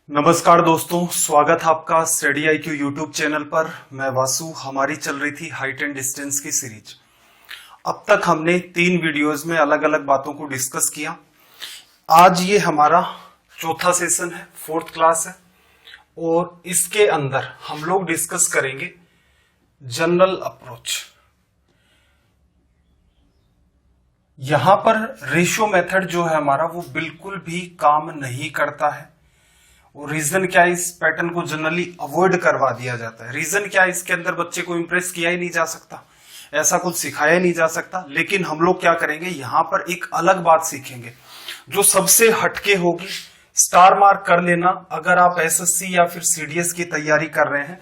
नमस्कार दोस्तों, स्वागत है आपका स्टडी आईक्यू यूट्यूब चैनल पर। मैं वासु। हमारी चल रही थी हाइट एंड डिस्टेंस की सीरीज। अब तक हमने 3 वीडियोस में अलग अलग बातों को डिस्कस किया। आज ये हमारा चौथा सेशन है, 4th क्लास है, और इसके अंदर हम लोग डिस्कस करेंगे जनरल अप्रोच। यहां पर रेशियो मेथड जो है हमारा वो बिल्कुल भी काम नहीं करता है। और रीजन क्या है, इस पैटर्न को जनरली अवॉइड करवा दिया जाता है। रीजन क्या है, इसके अंदर बच्चे को इंप्रेस किया ही नहीं जा सकता, ऐसा कुछ सिखाया ही नहीं जा सकता। लेकिन हम लोग क्या करेंगे, यहां पर एक अलग बात सीखेंगे जो सबसे हटके होगी। स्टार मार्क कर लेना अगर आप एसएससी या फिर सीडीएस की तैयारी कर रहे हैं।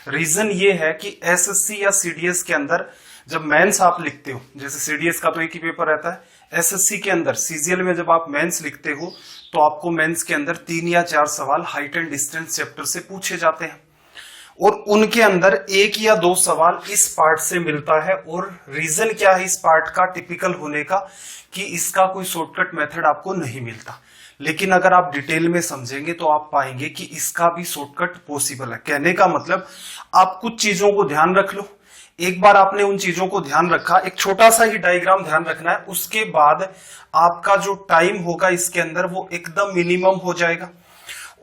रीजन ये है कि एसएससी या सीडीएस के अंदर जब मेंस आप लिखते हो, जैसे सीडीएस का तो एक ही पेपर रहता है, एसएससी के अंदर सीजीएल में जब आप मेंस लिखते हो तो आपको मेंस के अंदर 3 या 4 सवाल हाइट एंड डिस्टेंस चैप्टर से पूछे जाते हैं, और उनके अंदर 1 या 2 सवाल इस पार्ट से मिलता है। और रीजन क्या है इस पार्ट का टिपिकल होने का, कि इसका कोई शॉर्टकट मेथड आपको नहीं मिलता। लेकिन अगर आप डिटेल में समझेंगे तो आप पाएंगे कि इसका भी शॉर्टकट पॉसिबल है। कहने का मतलब, आप कुछ चीजों को ध्यान रख लो। एक बार आपने उन चीजों को ध्यान रखा, एक छोटा सा ही डायग्राम ध्यान रखना है, उसके बाद आपका जो टाइम होगा इसके अंदर वो एकदम मिनिमम हो जाएगा।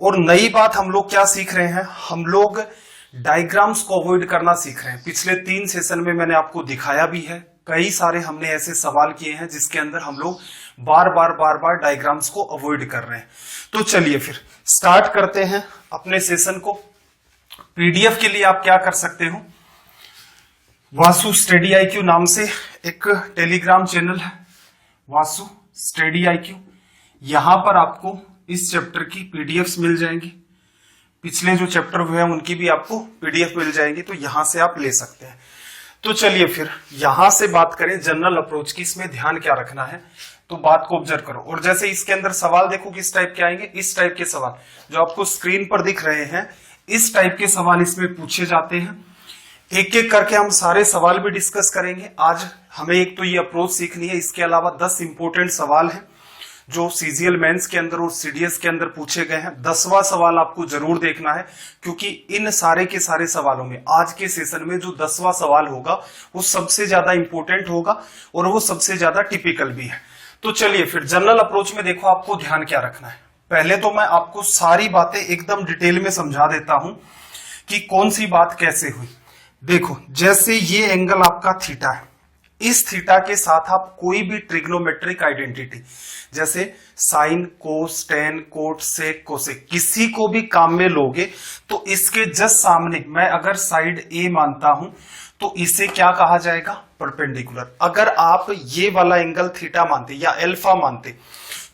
और नई बात हम लोग क्या सीख रहे हैं, हम लोग डायग्राम्स को अवॉइड करना सीख रहे हैं। पिछले 3 सेशन में मैंने आपको दिखाया भी है, कई सारे हमने ऐसे सवाल किए हैं जिसके अंदर हम लोग बार बार डायग्राम्स को अवॉइड कर रहे हैं। तो चलिए फिर स्टार्ट करते हैं अपने सेशन को। पीडीएफ के लिए आप क्या कर सकते हो, वासु स्टडी आईक्यू नाम से एक टेलीग्राम चैनल है, वासु स्टडी आईक्यू। यहां पर आपको इस चैप्टर की पीडीएफ्स मिल जाएंगी, पिछले जो चैप्टर हुए हैं उनकी भी आपको पीडीएफ मिल जाएंगी, तो यहां से आप ले सकते हैं। तो चलिए फिर यहां से बात करें जनरल अप्रोच की। इसमें ध्यान क्या रखना है, तो बात को ऑब्जर्व करो। और जैसे इसके अंदर सवाल देखो किस टाइप के आएंगे, इस टाइप के सवाल जो आपको स्क्रीन पर दिख रहे हैं, इस टाइप के सवाल इसमें पूछे जाते हैं। एक एक करके हम सारे सवाल भी डिस्कस करेंगे। आज हमें एक तो ये अप्रोच सीखनी है, इसके अलावा 10 इंपोर्टेंट सवाल हैं जो सीजीएल मेंस के अंदर और सीडीएस के अंदर पूछे गए हैं। 10वां सवाल आपको जरूर देखना है, क्योंकि इन सारे के सारे सवालों में आज के सेशन में जो 10वां सवाल होगा वो सबसे ज्यादा इंपोर्टेंट होगा और वो सबसे ज्यादा टिपिकल भी है। तो चलिए फिर जनरल अप्रोच में देखो आपको ध्यान क्या रखना है। पहले तो मैं आपको सारी बातें एकदम डिटेल में समझा देता हूं कि कौन सी बात कैसे हुई। देखो, जैसे ये एंगल आपका थीटा है, इस थीटा के साथ आप कोई भी ट्रिग्नोमेट्रिक आइडेंटिटी जैसे साइन, कोस, टेन, कोट, सेक, कोसेक किसी को भी काम में लोगे तो इसके जस्ट सामने मैं अगर साइड ए मानता हूं तो इसे क्या कहा जाएगा, परपेंडिकुलर। अगर आप ये वाला एंगल थीटा मानते या अल्फा मानते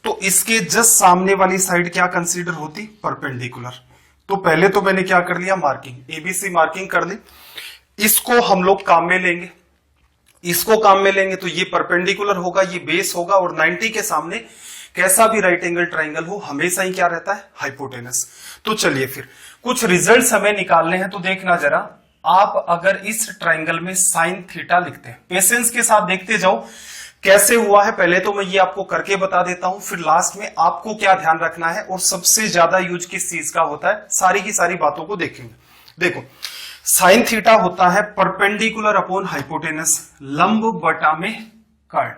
तो इसके जस्ट सामने वाली साइड क्या कंसीडर होती, परपेंडिकुलर। तो पहले तो मैंने क्या कर लिया, मार्किंग, एबीसी मार्किंग कर ली। इसको हम लोग काम में लेंगे, इसको काम में लेंगे तो ये परपेंडिकुलर होगा, ये बेस होगा, और 90 के सामने कैसा भी राइट एंगल ट्राइंगल हो हमेशा ही क्या रहता है, हाइपोटेनस। तो चलिए फिर कुछ रिजल्ट्स हमें निकालने हैं। तो देखना जरा, आप अगर इस ट्राइंगल में साइन थीटा लिखते हैं, पेशेंस के साथ देखते जाओ कैसे हुआ है। पहले तो मैं ये आपको करके बता देता हूं, फिर लास्ट में आपको क्या ध्यान रखना है और सबसे ज्यादा यूज किस चीज का होता है, सारी की सारी बातों को देखेंगे। देखो, साइन थीटा होता है परपेंडिकुलर अपॉन हाइपोटेनस, लंब बटा में कर्ण,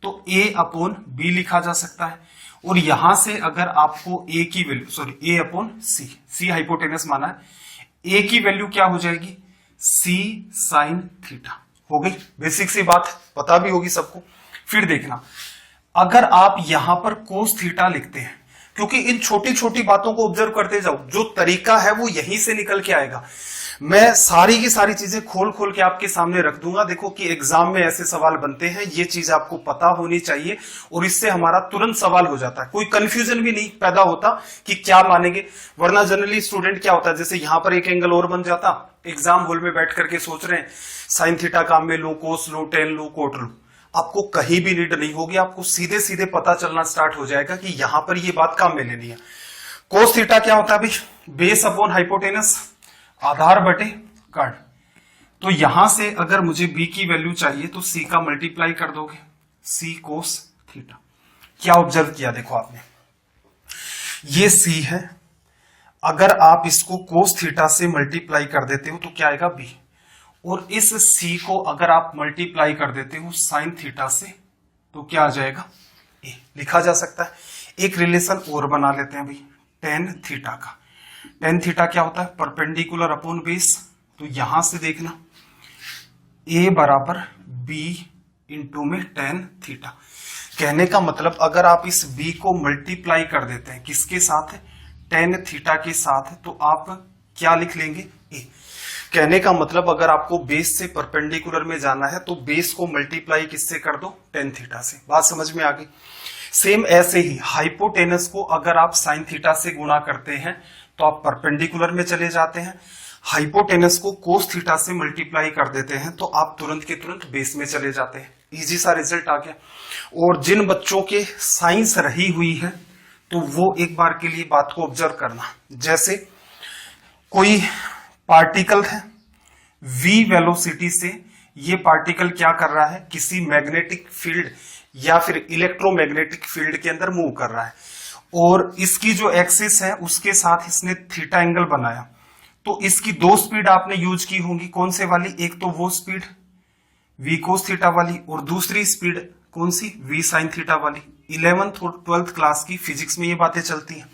तो ए अपॉन बी लिखा जा सकता है। और यहां से अगर आपको ए की वैल्यू, ए अपॉन सी, सी हाइपोटेनस माना है, ए की वैल्यू क्या हो जाएगी, सी साइन थीटा हो गई। बेसिक सी बात पता भी होगी सबको। फिर देखना, अगर आप यहां पर कोस थीटा लिखते हैं, क्योंकि इन छोटी छोटी बातों को ऑब्जर्व करते जाओ, जो तरीका है वो यहीं से निकल के आएगा। मैं सारी की सारी चीजें खोल खोल के आपके सामने रख दूंगा। देखो कि एग्जाम में ऐसे सवाल बनते हैं, ये चीज आपको पता होनी चाहिए, और इससे हमारा तुरंत सवाल हो जाता है, कोई कंफ्यूजन भी नहीं पैदा होता कि क्या मानेंगे। वरना जनरली स्टूडेंट क्या होता है, जैसे यहां पर एक एंगल और बन जाता, एग्जाम हॉल में बैठ करके सोच रहे हैं साइन थीटा काम में लो, कोस लो, टेन लो, कोट लो, आपको कहीं भी नीड नहीं होगी, आपको सीधे सीधे पता चलना स्टार्ट हो जाएगा कि यहां पर ये बात काम में लेनी है। कोस थीटा क्या होता है भाई, बेस अपॉन हाइपोटेनस, आधार बटे कर्ण। तो यहां से अगर मुझे बी की वैल्यू चाहिए तो सी का मल्टीप्लाई कर दोगे, सी कोस थीटा। क्या ऑब्जर्व किया, देखो आपने, ये सी है, अगर आप इसको कोस थीटा से मल्टीप्लाई कर देते हो तो क्या आएगा बी, और इस सी को अगर आप मल्टीप्लाई कर देते हो साइन थीटा से तो क्या आ जाएगा ए। लिखा जा सकता है। एक रिलेशन और बना लेते हैं भाई, टेन थीटा का। टेन थीटा क्या होता है, परपेंडिकुलर अपॉन बेस। तो यहां से देखना ए बराबर बी इंटू में टेन थीटा। कहने का मतलब अगर आप इस b को मल्टीप्लाई कर देते हैं किसके साथ, टेन थीटा के साथ, तो आप क्या लिख लेंगे a। कहने का मतलब अगर आपको बेस से परपेंडिकुलर में जाना है तो बेस को मल्टीप्लाई किससे कर दो, टेन थीटा से। बात समझ में आ गई। सेम ऐसे ही हाइपोटेनस को अगर आप साइन थीटा से गुणा करते हैं तो आप परपेंडिकुलर में चले जाते हैं। हाइपोटेनस को कोस थीटा से मल्टीप्लाई कर देते हैं तो आप तुरंत के तुरंत बेस में चले जाते हैं। इजी सा रिजल्ट आ गया। और जिन बच्चों के साइंस रही हुई है तो वो एक बार के लिए बात को ऑब्जर्व करना। जैसे कोई पार्टिकल है, v वेलोसिटी से ये पार्टिकल क्या कर रहा है, किसी मैग्नेटिक फील्ड या फिर इलेक्ट्रोमैग्नेटिक फील्ड के अंदर मूव कर रहा है, और इसकी जो एक्सिस है उसके साथ इसने थीटा एंगल बनाया। तो इसकी दो स्पीड आपने यूज की होंगी, कौन से वाली, एक तो वो स्पीड v कोस थीटा वाली, और दूसरी स्पीड कौन सी, v साइन थीटा वाली। 11th और 12th क्लास की फिजिक्स में ये बातें चलती हैं।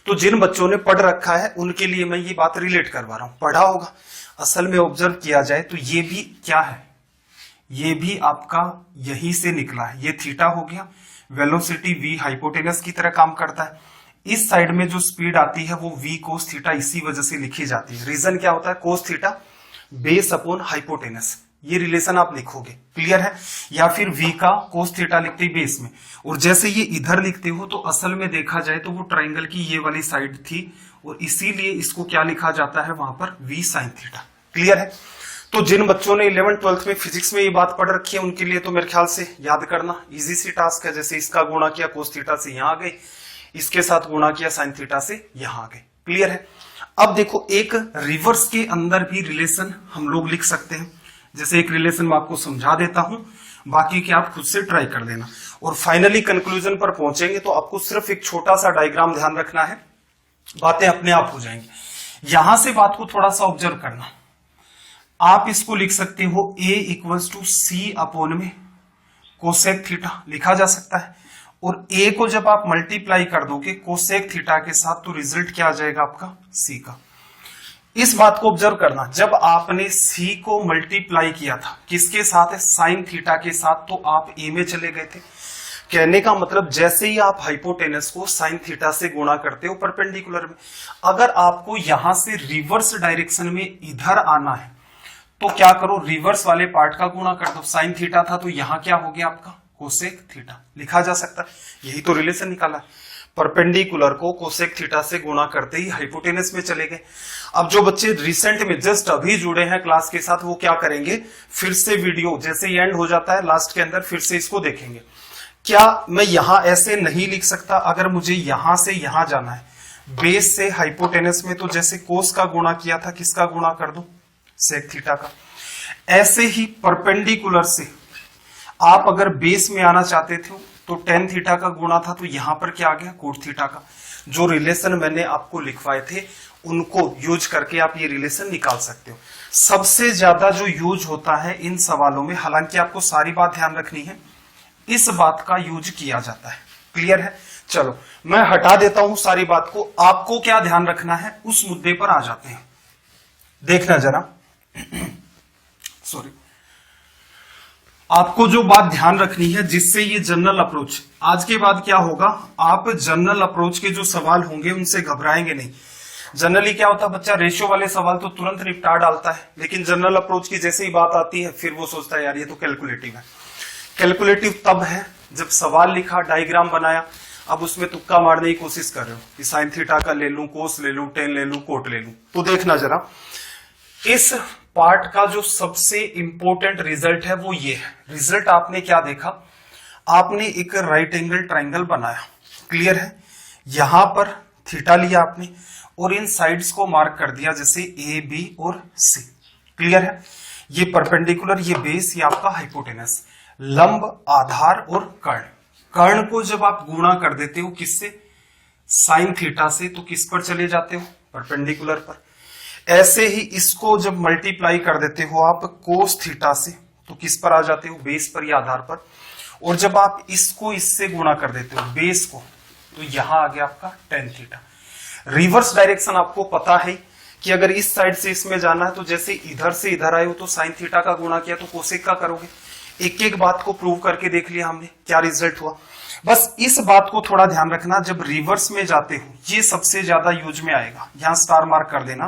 तो जिन बच्चों ने पढ़ रखा है उनके लिए मैं ये बात रिलेट करवा रहा हूं, पढ़ा होगा। असल में ऑब्जर्व किया जाए तो ये भी क्या है, ये भी आपका यहीं से निकला है। ये थीटा हो गया, वेलोसिटी v हाइपोटेनस की तरह काम करता है। इस साइड में जो स्पीड आती है वो v कोस थीटा इसी वजह से लिखी जाती है। रीजन क्या होता है, cos theta base upon hypotenuse, ये रिलेशन आप लिखोगे, क्लियर है। या फिर v का कोस थीटा लिखते बेस में, और जैसे ये इधर लिखते हो तो असल में देखा जाए तो वो ट्राइंगल की ये वाली साइड थी, और इसीलिए इसको क्या लिखा जाता है वहां पर v साइन थीटा, क्लियर है। तो जिन बच्चों ने 11th 12th में फिजिक्स में ये बात पढ़ रखी है उनके लिए तो मेरे ख्याल से याद करना इजी सी टास्क है। जैसे इसका गुणा किया कोस थीटा से यहां आ गए, इसके साथ गुणा किया साइन थीटा से यहां आ गए, क्लियर है। अब देखो एक रिवर्स के अंदर भी रिलेशन हम लोग लिख सकते हैं। जैसे एक रिलेशन मैं आपको समझा देता हूं, बाकी के आप खुद से ट्राई कर देना, और फाइनली कंक्लूजन पर पहुंचेंगे तो आपको सिर्फ एक छोटा सा डायग्राम ध्यान रखना है, बातें अपने आप हो जाएंगी। यहां से बात को थोड़ा सा ऑब्जर्व करना। आप इसको लिख सकते हो a equals to c upon में कोसेक थीटा, लिखा जा सकता है। और a को जब आप मल्टीप्लाई कर दोगे कोसेक थीटा के साथ तो रिजल्ट क्या आ जाएगा आपका c का। इस बात को ऑब्जर्व करना, जब आपने c को मल्टीप्लाई किया था किसके साथ, साइन थीटा के साथ, तो आप a में चले गए थे। कहने का मतलब जैसे ही आप हाइपोटेनस को साइन थीटा से गुणा करते हो परपेंडिकुलर में, अगर आपको यहां से रिवर्स डायरेक्शन में इधर आना है तो क्या करो, रिवर्स वाले पार्ट का गुणा कर दो। साइन थीटा था तो यहां क्या हो गया आपका कोसेक थीटा, लिखा जा सकता है। यही तो रिलेशन निकाला, परपेंडिकुलर को कोसेक थीटा से गुणा करते ही हाइपोटेनस में चले गए। अब जो बच्चे रिसेंट में जस्ट अभी जुड़े हैं क्लास के साथ वो क्या करेंगे, फिर से वीडियो जैसे ही एंड हो जाता है लास्ट के अंदर फिर से इसको देखेंगे। क्या मैं यहां ऐसे नहीं लिख सकता, अगर मुझे यहां से यहां जाना है बेस से हाइपोटेनस में, तो जैसे कोस का गुणा किया था किसका गुणा कर दो, सेक थीटा का। ऐसे ही परपेंडिकुलर से आप अगर बेस में आना चाहते थे तो टेन थीटा का गुणा था तो यहां पर क्या आ गया, कोट थीटा का। जो रिलेशन मैंने आपको लिखवाए थे उनको यूज करके आप ये रिलेशन निकाल सकते हो। सबसे ज्यादा जो यूज होता है इन सवालों में, हालांकि आपको सारी बात ध्यान रखनी है, इस बात का यूज किया जाता है, क्लियर है। चलो मैं हटा देता हूं सारी बात को, आपको क्या ध्यान रखना है उस मुद्दे पर आ जाते हैं। देखना जरा सॉरी, आपको जो बात ध्यान रखनी है जिससे ये जनरल अप्रोच, आज के बाद क्या होगा, आप जनरल अप्रोच के जो सवाल होंगे उनसे घबराएंगे नहीं। जनरली क्या होता है, बच्चा रेशियो वाले सवाल तो तुरंत निपटा डालता है, लेकिन जनरल अप्रोच की जैसे ही बात आती है फिर वो सोचता है यार ये तो कैलकुलेटिव है। कैलकुलेटिव तब है जब सवाल लिखा, डायग्राम बनाया, अब उसमें तुक्का मारने की कोशिश कर रहे हो कि साइन थीटा का ले लूं, कोस ले लूं, टेन ले लूं, कोट ले लूं। तो देखना जरा, इस पार्ट का जो सबसे इंपॉर्टेंट रिजल्ट है वो ये है। रिजल्ट आपने क्या देखा, आपने एक राइट एंगल ट्राइंगल बनाया, क्लियर है। यहां पर थीटा लिया आपने और इन साइड्स को मार्क कर दिया जैसे ए बी और सी, क्लियर है। ये परपेंडिकुलर, ये बेस, ये आपका हाइपोटेनस, लंब, आधार और कर्ण। कर्ण को जब आप गुणा कर देते हो किससे, साइन थीटा से, तो किस पर चले जाते हो, परपेंडिकुलर पर। ऐसे ही इसको जब मल्टीप्लाई कर देते हो आप कोस थीटा से, तो किस पर आ जाते हो, बेस पर या आधार पर। और जब आप इसको इससे गुणा कर देते हो बेस को, तो यहां आ गया आपका टेन थीटा। रिवर्स डायरेक्शन आपको पता है कि अगर इस साइड से इसमें जाना है तो जैसे इधर से इधर आए हो तो साइन थीटा का गुणा किया तो कोसेक का करोगे। एक एक बात को प्रूव करके देख लिया हमने, क्या रिजल्ट हुआ। बस इस बात को थोड़ा ध्यान रखना, जब रिवर्स में जाते हो ये सबसे ज्यादा यूज में आएगा, यहां स्टार मार्क कर देना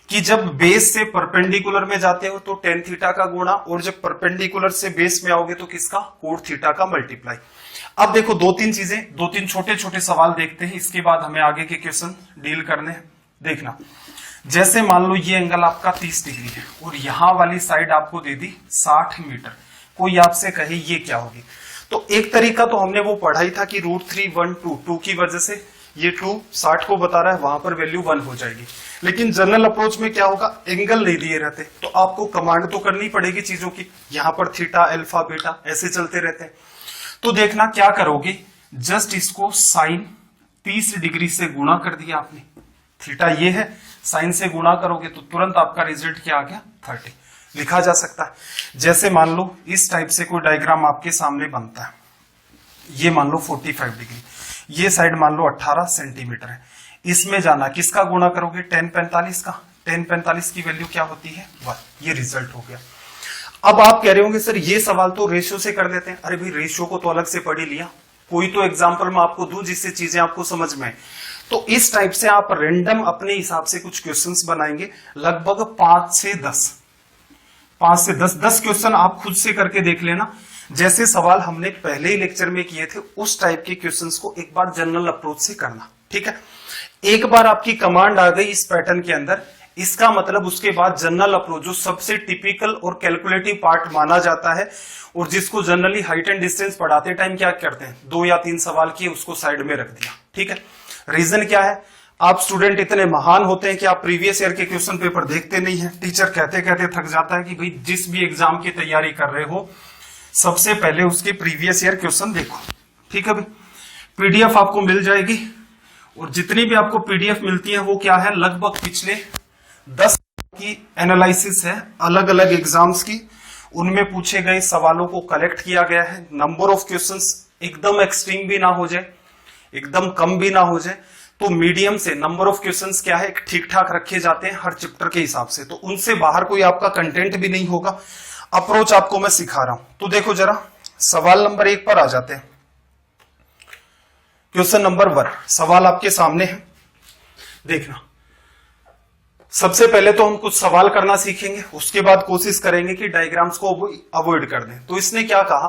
कि जब बेस से परपेंडिकुलर में जाते हो तो टेन थीटा का गुणा, और जब परपेंडिकुलर से बेस में आओगे तो किसका, कोट थीटा का मल्टीप्लाई। अब देखो दो तीन चीजें, दो तीन छोटे छोटे सवाल देखते हैं, इसके बाद हमें आगे के क्वेश्चन डील करने हैं। देखना, जैसे मान लो ये एंगल आपका 30 डिग्री है और यहां वाली साइड आपको दे दी 60 मीटर। कोई आपसे कहे ये क्या होगी, तो एक तरीका तो हमने वो पढ़ा ही था कि √3 1 2 2 की वजह से ये 2 60 को बता रहा है, वहां पर वैल्यू 1 हो जाएगी। लेकिन जनरल अप्रोच में क्या होगा, एंगल नहीं दिए रहते तो आपको कमांड तो करनी पड़ेगी चीजों की। यहां पर थीटा अल्फा बीटा ऐसे चलते रहते हैं। तो देखना क्या करोगे, जस्ट इसको साइन 30 डिग्री से गुणा कर दिया आपने, थीटा ये है, साइन से गुणा करोगे तो तुरंत आपका रिजल्ट क्या आ गया, 30 लिखा जा सकता है। जैसे मान लो इस टाइप से कोई डायग्राम आपके सामने बनता है, ये मान लो 45 डिग्री, ये साइड मान लो 18 सेंटीमीटर है। इसमें जाना किसका गुणा करोगे, 10 45 का। 10 45 की वैल्यू क्या होती है, 1। ये रिजल्ट हो गया। अब आप कह रहे होंगे सर ये सवाल तो रेशियो से कर लेते हैं। अरे भाई रेशियो को तो अलग से पढ़ ही लिया, कोई तो एग्जाम्पल मैं आपको दूं जिससे चीजें आपको समझ में आए। तो इस टाइप से आप रैंडम अपने हिसाब से कुछ क्वेश्चंस बनाएंगे, लगभग 5 से 10 क्वेश्चन आप खुद से करके देख लेना। जैसे सवाल हमने पहले ही लेक्चर में किए थे उस टाइप के क्वेश्चंस को एक बार जनरल अप्रोच से करना, ठीक है। एक बार आपकी कमांड आ गई इस पैटर्न के अंदर, इसका मतलब उसके बाद जनरल अप्रोच जो सबसे टिपिकल और कैलकुलेटिव पार्ट माना जाता है, और जिसको जनरली हाइट एंड डिस्टेंस पढ़ाते टाइम क्या करते हैं, 2 या 3 सवाल किए उसको साइड में रख दिया, ठीक है। रीजन क्या है, आप स्टूडेंट इतने महान होते हैं कि आप प्रीवियस ईयर के क्वेश्चन पेपर देखते नहीं है। टीचर कहते कहते थक जाता है कि भाई जिस भी एग्जाम की तैयारी कर रहे हो सबसे पहले उसके प्रीवियस ईयर क्वेश्चन देखो, ठीक है भाई। पीडीएफ आपको मिल जाएगी, और जितनी भी आपको पीडीएफ मिलती है वो क्या है, लगभग पिछले 10 की एनालिसिस है अलग अलग एग्जाम्स की, उनमें पूछे गए सवालों को कलेक्ट किया गया है। नंबर ऑफ क्वेश्चंस एकदम एक्सट्रीम भी ना हो जाए, एकदम कम भी ना हो जाए, तो मीडियम से नंबर ऑफ क्वेश्चंस क्या है ठीक ठाक रखे जाते हैं हर चैप्टर के हिसाब से, तो उनसे बाहर कोई आपका कंटेंट भी नहीं होगा। अप्रोच आपको मैं सिखा रहा हूं। तो देखो जरा सवाल नंबर 1 पर आ जाते हैं। क्वेश्चन नंबर 1 सवाल आपके सामने है, देखना। सबसे पहले तो हम कुछ सवाल करना सीखेंगे, उसके बाद कोशिश करेंगे कि डायग्राम्स को अवॉइड कर दें। तो इसने क्या कहा,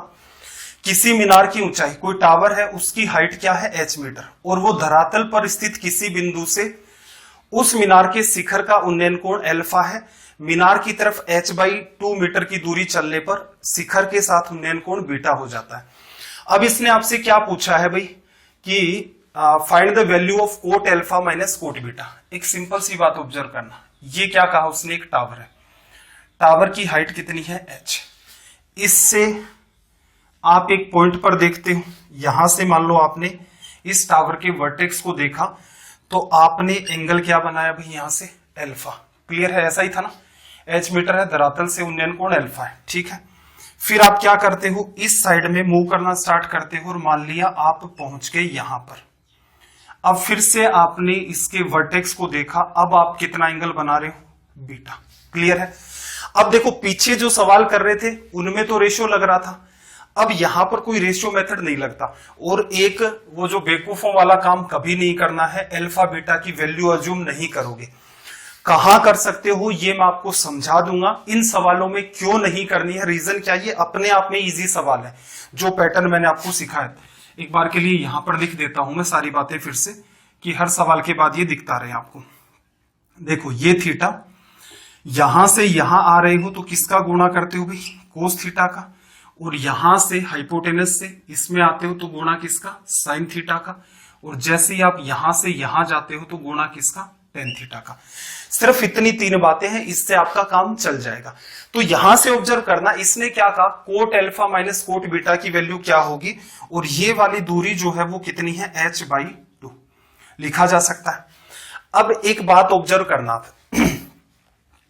किसी मीनार की ऊंचाई, कोई टावर है उसकी हाइट क्या है h मीटर, और वो धरातल पर स्थित किसी बिंदु से उस मीनार के शिखर का उन्नयन कोण अल्फा है। मीनार की तरफ h/2 मीटर की दूरी चलने पर शिखर के साथ उन्नयन कोण बीटा हो जाता है। अब इसने आपसे क्या पूछा है भाई कि find the value of coat alpha minus coat beta. एक सिंपल सी बात ऑब्जर्व करना, ये क्या कहा उसने, एक टावर है, टावर की हाइट कितनी है h। इससे आप एक पॉइंट पर देखते हो, यहां से मान लो आपने इस टावर के वर्टेक्स को देखा तो आपने एंगल क्या बनाया भाई, यहां से अल्फा। क्लियर है, ऐसा ही था ना, h मीटर है, धरातल से उन्नयन कोण अल्फा है, ठीक है। फिर आप क्या करते हो, इस साइड में मूव करना स्टार्ट करते हो, और मान लिया आप पहुंच गए यहां पर। अब फिर से आपने इसके वर्टेक्स को देखा, अब आप कितना एंगल बना रहे हो, बीटा। क्लियर है। अब देखो पीछे जो सवाल कर रहे थे उनमें तो रेशियो लग रहा था, अब यहां पर कोई रेशियो मेथड नहीं लगता, और एक वो जो बेवकूफों वाला काम कभी नहीं करना है, अल्फा बीटा की वैल्यू अज्यूम नहीं करोगे। कहां कर सकते हो ये मैं आपको समझा दूंगा, इन सवालों में क्यों नहीं करनी है, रीजन क्या, ये अपने आप में इजी सवाल है। जो पैटर्न मैंने आपको सिखाया, एक बार के लिए यहां पर लिख देता हूं मैं सारी बातें फिर से, कि हर सवाल के बाद ये दिखता रहे आपको। देखो ये थीटा, यहां से यहां आ रहे हो तो किसका गुणा करते हो भाई, कोस थीटा का, और यहां से हाइपोटेनस से इसमें आते हो तो गुणा किसका, साइन थीटा का, और जैसे ही आप यहां से यहां जाते हो तो गुणा किसका, टेन थीटा का। सिर्फ इतनी 3 बातें हैं, इससे आपका काम चल जाएगा। तो यहां से ऑब्जर्व करना, इसने क्या कहा, coat alpha minus coat beta की वैल्यू क्या होगी, और ये वाली दूरी जो है वो कितनी है, h/2 लिखा जा सकता है। अब एक बात ऑब्जर्व करना था,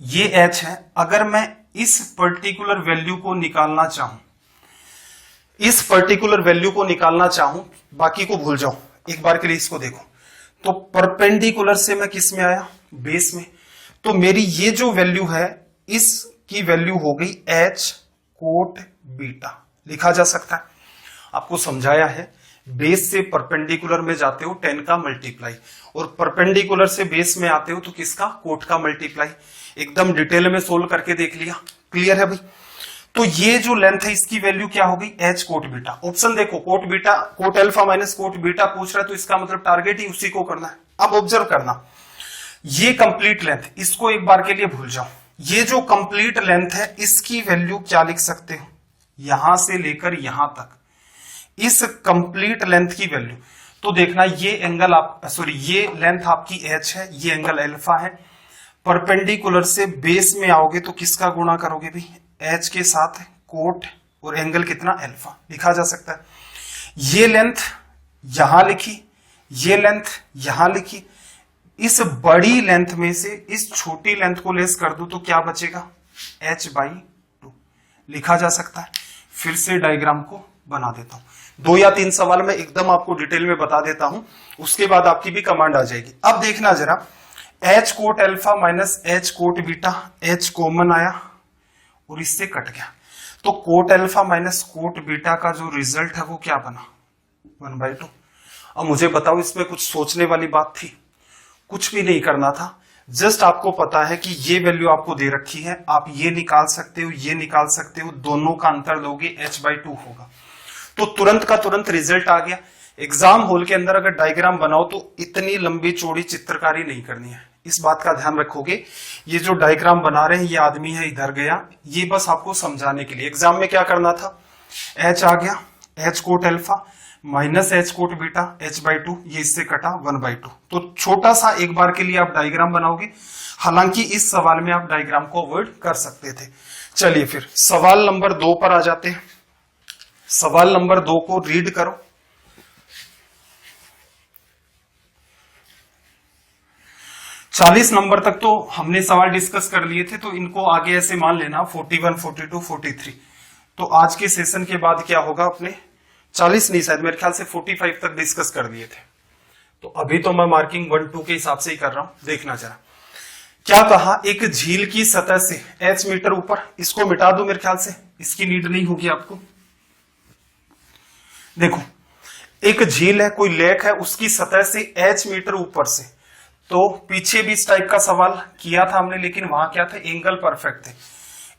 ये h है, अगर मैं इस पर्टिकुलर वैल्यू को निकालना चाहूं, इस पर्टिकुलर वैल्यू को निकालना चाहूं, बाकी को भूल जाओ, एक बार के लिए इसको देखो, तो परपेंडिकुलर से मैं किस में आया, बेस में, तो मेरी ये जो वैल्यू है इसकी वैल्यू हो गई h कोट बीटा, लिखा जा सकता है। आपको समझाया है, बेस से परपेंडिकुलर में जाते हो 10 का मल्टीप्लाई, और परपेंडिकुलर से बेस में आते हो तो किसका, कोट का मल्टीप्लाई। एकदम डिटेल में सोल्व करके देख लिया, क्लियर है भाई। तो ये जो लेंथ है इसकी वैल्यू क्या हो गई, h कोट बीटा। ऑप्शन देखो, cot beta, cot alpha minus coat beta पूछ रहा है, तो इसका मतलब टारगेट ही उसी को करना है। अब ऑब्जर्व करना, ये कंप्लीट लेंथ, इसको एक बार के लिए भूल जाओ, ये जो कंप्लीट लेंथ है इसकी वैल्यू क्या लिख सकते हो, यहां से लेकर यहां तक, इस कंप्लीट लेंथ की वैल्यू। तो देखना, ये एंगल आप सॉरी ये लेंथ आपकी h है, ये एंगल अल्फा है, परपेंडिकुलर से बेस में आओगे तो किसका गुणा करोगे भाई, h के साथ कोट, और एंगल कितना, अल्फा, लिखा जा सकता है। ये लेंथ यहां लिखी, ये लेंथ यहां लिखी, इस बड़ी लेंथ में से इस छोटी लेंथ को लेस कर दूं तो क्या बचेगा, h/2, लिखा जा सकता है। फिर से डायग्राम को बना देता हूं, 2 या 3 सवाल में एकदम आपको डिटेल में बता देता हूं, उसके बाद आपकी भी कमांड आ जाएगी। अब देखना जरा, h cot alpha minus h cot beta, h common आया और इससे कट गया, तो cot alpha minus coat beta का जो रिजल्ट है वो क्या बना, 1/2। अब मुझे बताओ, इसमें कुछ सोचने वाली बात थी, कुछ भी नहीं करना था, जस्ट आपको पता है कि ये वैल्यू आपको दे रखी है, आप ये निकाल सकते हो, ये निकाल सकते हो, दोनों का अंतर लोगे, h/2 होगा, तो तुरंत का तुरंत रिजल्ट आ गया। एग्जाम हॉल के अंदर अगर डायग्राम बनाओ तो इतनी लंबी चौड़ी चित्रकारी नहीं करनी है, इस बात का ध्यान रखोगे। ये जो डायग्राम बना रहे हैं, ये आदमी है इधर गया, ये बस आपको समझाने के लिए। एग्जाम में क्या करना था, h आ गया, h cot alpha minus h cot beta, h/2, ये इससे कटा 1/2। तो छोटा सा एक बार के लिए आप डायग्राम बनाओगे, हालांकि इस सवाल में आप डायग्राम को अवॉइड कर सकते थे। चलिए फिर सवाल नंबर 2 पर आ जाते हैं। सवाल नंबर 2 को रीड करो। चालीस नंबर तक तो हमने सवाल डिस्कस कर लिए थे, तो इनको आगे ऐसे मान लेना 41, 42, 43। तो आज के सेशन के बाद क्या होगा, अपने 40 नहीं, शायद मेरे ख्याल से 45 तक डिस्कस कर दिए थे। तो अभी तो मैं मार्किंग 1, 2 के हिसाब से ही कर रहा हूं। देखना जरा, क्या कहा, एक झील की सतह से h मीटर ऊपर, इसको मिटा दो, मेरे ख्याल से इसकी नीड नहीं होगी आपको। देखो, एक झील है, कोई लेक है, उसकी सतह से h मीटर ऊपर से, तो पीछे भी इस टाइप का सवाल किया था हमने, लेकिन वहां क्या था, एंगल परफेक्ट थे।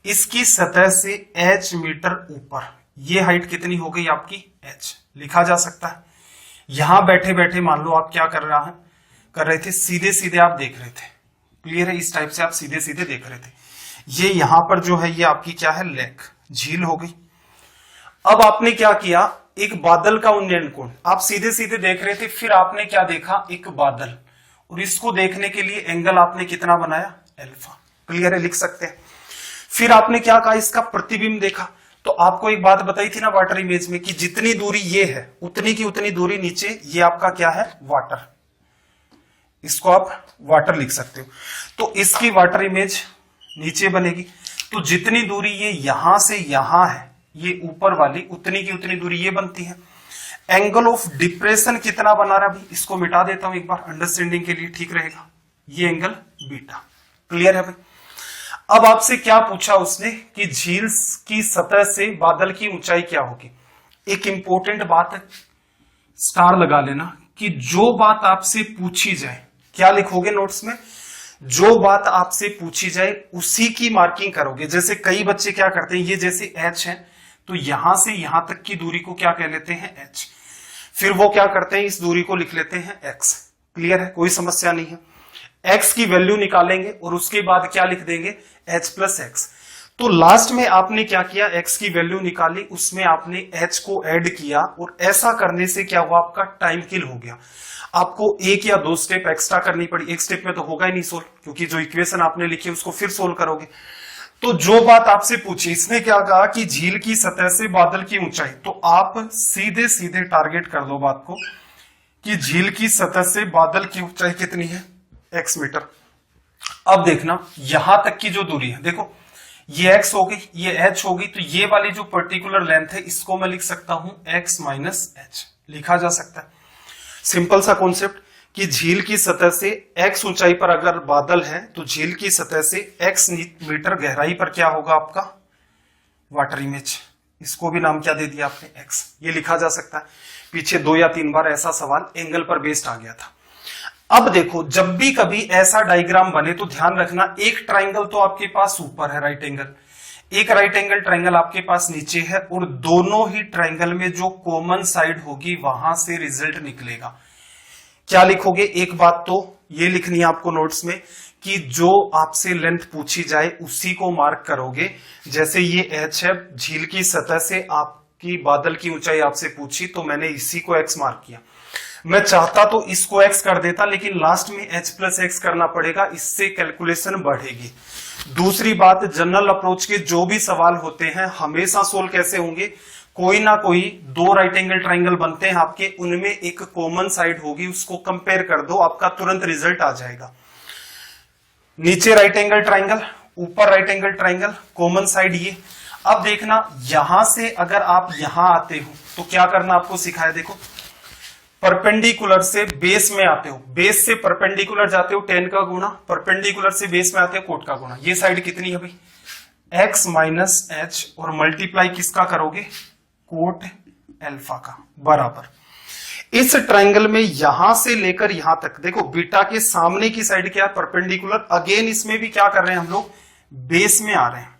इसकी सतह से h मीटर ऊपर, ये हाइट कितनी हो गई आपकी, h, लिखा जा सकता है। यहां बैठे बैठे मान लो आप क्या कर रहे थे, सीधे सीधे आप देख रहे थे, क्लियर है, इस टाइप से आप सीधे सीधे देख रहे थे। ये यहां पर जो है, ये आपकी क्या है, लेक, झील हो गई। अब आपने क्या किया, एक बादल का उन्नयन कोण, आप सीधे सीधे देख रहे थे, फिर आपने क्या देखा, एक बादल, और इसको देखने के लिए एंगल आपने कितना बनाया, अल्फा, क्लियर है, लिख सकते हैं। फिर आपने क्या कहा, इसका प्रतिबिंब देखा, तो आपको एक बात बताई थी ना वाटर इमेज में, कि जितनी दूरी ये है उतनी की उतनी दूरी नीचे, ये आपका क्या है, वाटर, इसको आप वाटर लिख सकते हो। तो इसकी वाटर इमेज नीचे बनेगी, तो जितनी दूरी ये यहां से यहां है, ये ऊपर वाली, उतनी की उतनी दूरी ये बनती है। एंगल ऑफ डिप्रेशन कितना बना रहा, भी इसको मिटा देता हूं एक बार, अंडरस्टैंडिंग के लिए ठीक रहेगा, ये एंगल बीटा, क्लियर है भाई। अब आपसे क्या पूछा उसने, कि झील की सतह से बादल की ऊंचाई क्या होगी। एक इंपॉर्टेंट बात है, स्टार लगा लेना, कि जो बात आपसे पूछी जाए, क्या लिखोगे नोट्स में, जो बात आपसे पूछी जाए उसी की मार्किंग करोगे। जैसे कई बच्चे क्या करते हैं, ये जैसे h है, तो यहां से यहां तक की दूरी को क्या कह लेते हैं, h, फिर वो क्या करते हैं, इस दूरी को लिख लेते हैं x, क्लियर है, कोई समस्या नहीं है। x की वैल्यू निकालेंगे और उसके बाद क्या लिख देंगे, h प्लस x। तो लास्ट में आपने क्या किया, x की वैल्यू निकाली, उसमें आपने h को ऐड किया, और ऐसा करने से क्या हुआ, आपका टाइम किल हो गया। आपको 1 या 2 स्टेप एक्स्ट्रा करनी पड़ी, एक स्टेप में तो होगा ही नहीं सोल्व, क्योंकि जो इक्वेशन आपने लिखी उसको फिर सोल्व करोगे। तो जो बात आपसे पूछी, इसने क्या कहा कि झील की सतह से बादल की ऊंचाई, तो आप सीधे सीधे टारगेट कर लो बात को, कि झील की सतह से बादल की ऊंचाई कितनी है, x मीटर। अब देखना यहां तक की जो दूरी है, देखो ये x हो गई, ये h होगी, तो ये वाली जो पर्टिकुलर लेंथ है इसको मैं लिख सकता हूं x माइनस h, लिखा जा सकता है। सिंपल सा कॉन्सेप्ट कि झील की सतह से x ऊंचाई पर अगर बादल है तो झील की सतह से x मीटर गहराई पर क्या होगा आपका वाटर इमेज। इसको भी नाम क्या दे दिया आपने x, ये लिखा जा सकता है। पीछे 2 या 3 बार ऐसा सवाल एंगल पर बेस्ड आ गया था। अब देखो जब भी कभी ऐसा डायग्राम बने तो ध्यान रखना एक ट्राइंगल तो आपके पास ऊपर है राइट एंगल, एक राइट एंगल ट्राइंगल आपके पास नीचे है, और दोनों ही ट्राइंगल में जो कॉमन साइड होगी वहां से रिजल्ट निकलेगा। क्या लिखोगे, एक बात तो ये लिखनी है आपको नोट्स में कि जो आपसे लेंथ पूछी जाए उसी को मार्क करोगे। जैसे ये h है, झील की सतह से आपकी बादल की ऊंचाई आपसे पूछी तो मैंने इसी को x मार्क किया। मैं चाहता तो इसको x कर देता, लेकिन लास्ट में h प्लस x करना पड़ेगा, इससे कैलकुलेशन बढ़ेगी। दूसरी बात, जनरल अप्रोच के जो भी सवाल होते हैं हमेशा सोल्व कैसे होंगे, कोई ना कोई 2 राइट एंगल ट्राइंगल बनते हैं आपके, उनमें एक कॉमन साइड होगी, उसको कंपेयर कर दो, आपका तुरंत रिजल्ट आ जाएगा। नीचे राइट एंगल ट्राइंगल, ऊपर right angle triangle, common side ये। अब देखना यहां से अगर आप यहां आते हो तो क्या करना आपको सिखाया, देखो परपेंडिकुलर से बेस में आते हो, बेस से परपेंडिकुलर जाते हो tan का गुणा, परपेंडिकुलर से बेस में आते हो कोट का गुणा। ये साइड कितनी है भाई x माइनस h, और मल्टीप्लाई किसका करोगे कोट अल्फा का, बराबर। इस ट्राइंगल में यहां से लेकर यहां तक देखो बीटा के सामने की साइड क्या है परपेंडिकुलर, अगेन इसमें भी क्या कर रहे हैं हम लोग बेस में आ रहे हैं,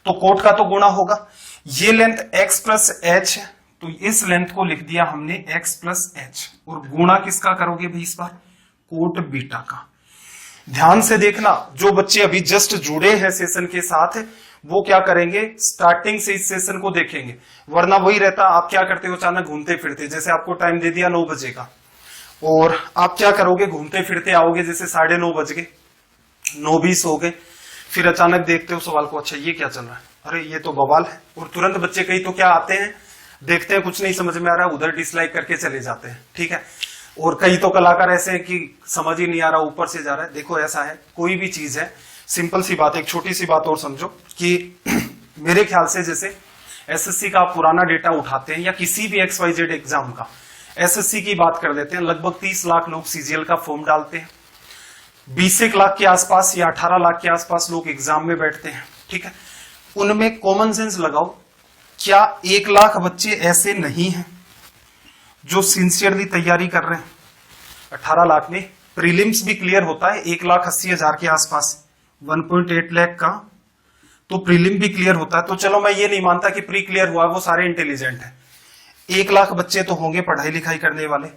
तो कोट का तो गुणा होगा। ये लेंथ x प्लस h है तो इस लेंथ को लिख दिया हमने x प्लस h, और गुणा किसका करोगे भाई इस बार कोट बीटा का। ध्यान से देखना, जो बच्चे अभी जस्ट जुड़े हैं सेशन के साथ वो क्या करेंगे, स्टार्टिंग से इस सेशन को देखेंगे, वरना वही रहता आप क्या करते हो अचानक घूमते फिरते, जैसे आपको टाइम दे दिया 9 बजे का और आप क्या करोगे घूमते फिरते आओगे, जैसे 9:30 बज गए, 9:20 हो गए, फिर अचानक देखते हो सवाल को, अच्छा ये क्या चल रहा है, अरे ये तो बवाल है, और तुरंत बच्चे कई तो क्या आते हैं, देखते हैं कुछ नहीं समझ में आ रहा है, उधर डिसलाइक करके चले जाते हैं, ठीक है। और कई तो कलाकार ऐसे हैं कि समझ ही नहीं आ रहा, ऊपर से जा रहा है। देखो ऐसा है, कोई भी चीज है, सिंपल सी बात, एक छोटी सी बात और समझो कि मेरे ख्याल से जैसे एसएससी का पुराना डेटा उठाते हैं या किसी भी XYZ एग्जाम का, एसएससी की बात कर लेते हैं, लगभग 30 लाख लोग सीजीएल का फॉर्म डालते हैं, 20 लाख के आसपास या 18 लाख के आसपास लोग एग्जाम में बैठते हैं, ठीक है। उनमें कॉमन सेंस लगाओ, क्या 1 लाख बच्चे ऐसे नहीं हैं जो सिंसियरली तैयारी कर रहे हैं? 18 लाख में प्रीलिम्स भी क्लियर होता है 1,80,000 के आसपास, 1.8 लाख का तो प्रीलिम भी क्लियर होता है। तो चलो मैं ये नहीं मानता कि प्री क्लियर हुआ वो सारे इंटेलिजेंट हैं, 1 लाख बच्चे तो होंगे पढ़ाई लिखाई करने वाले,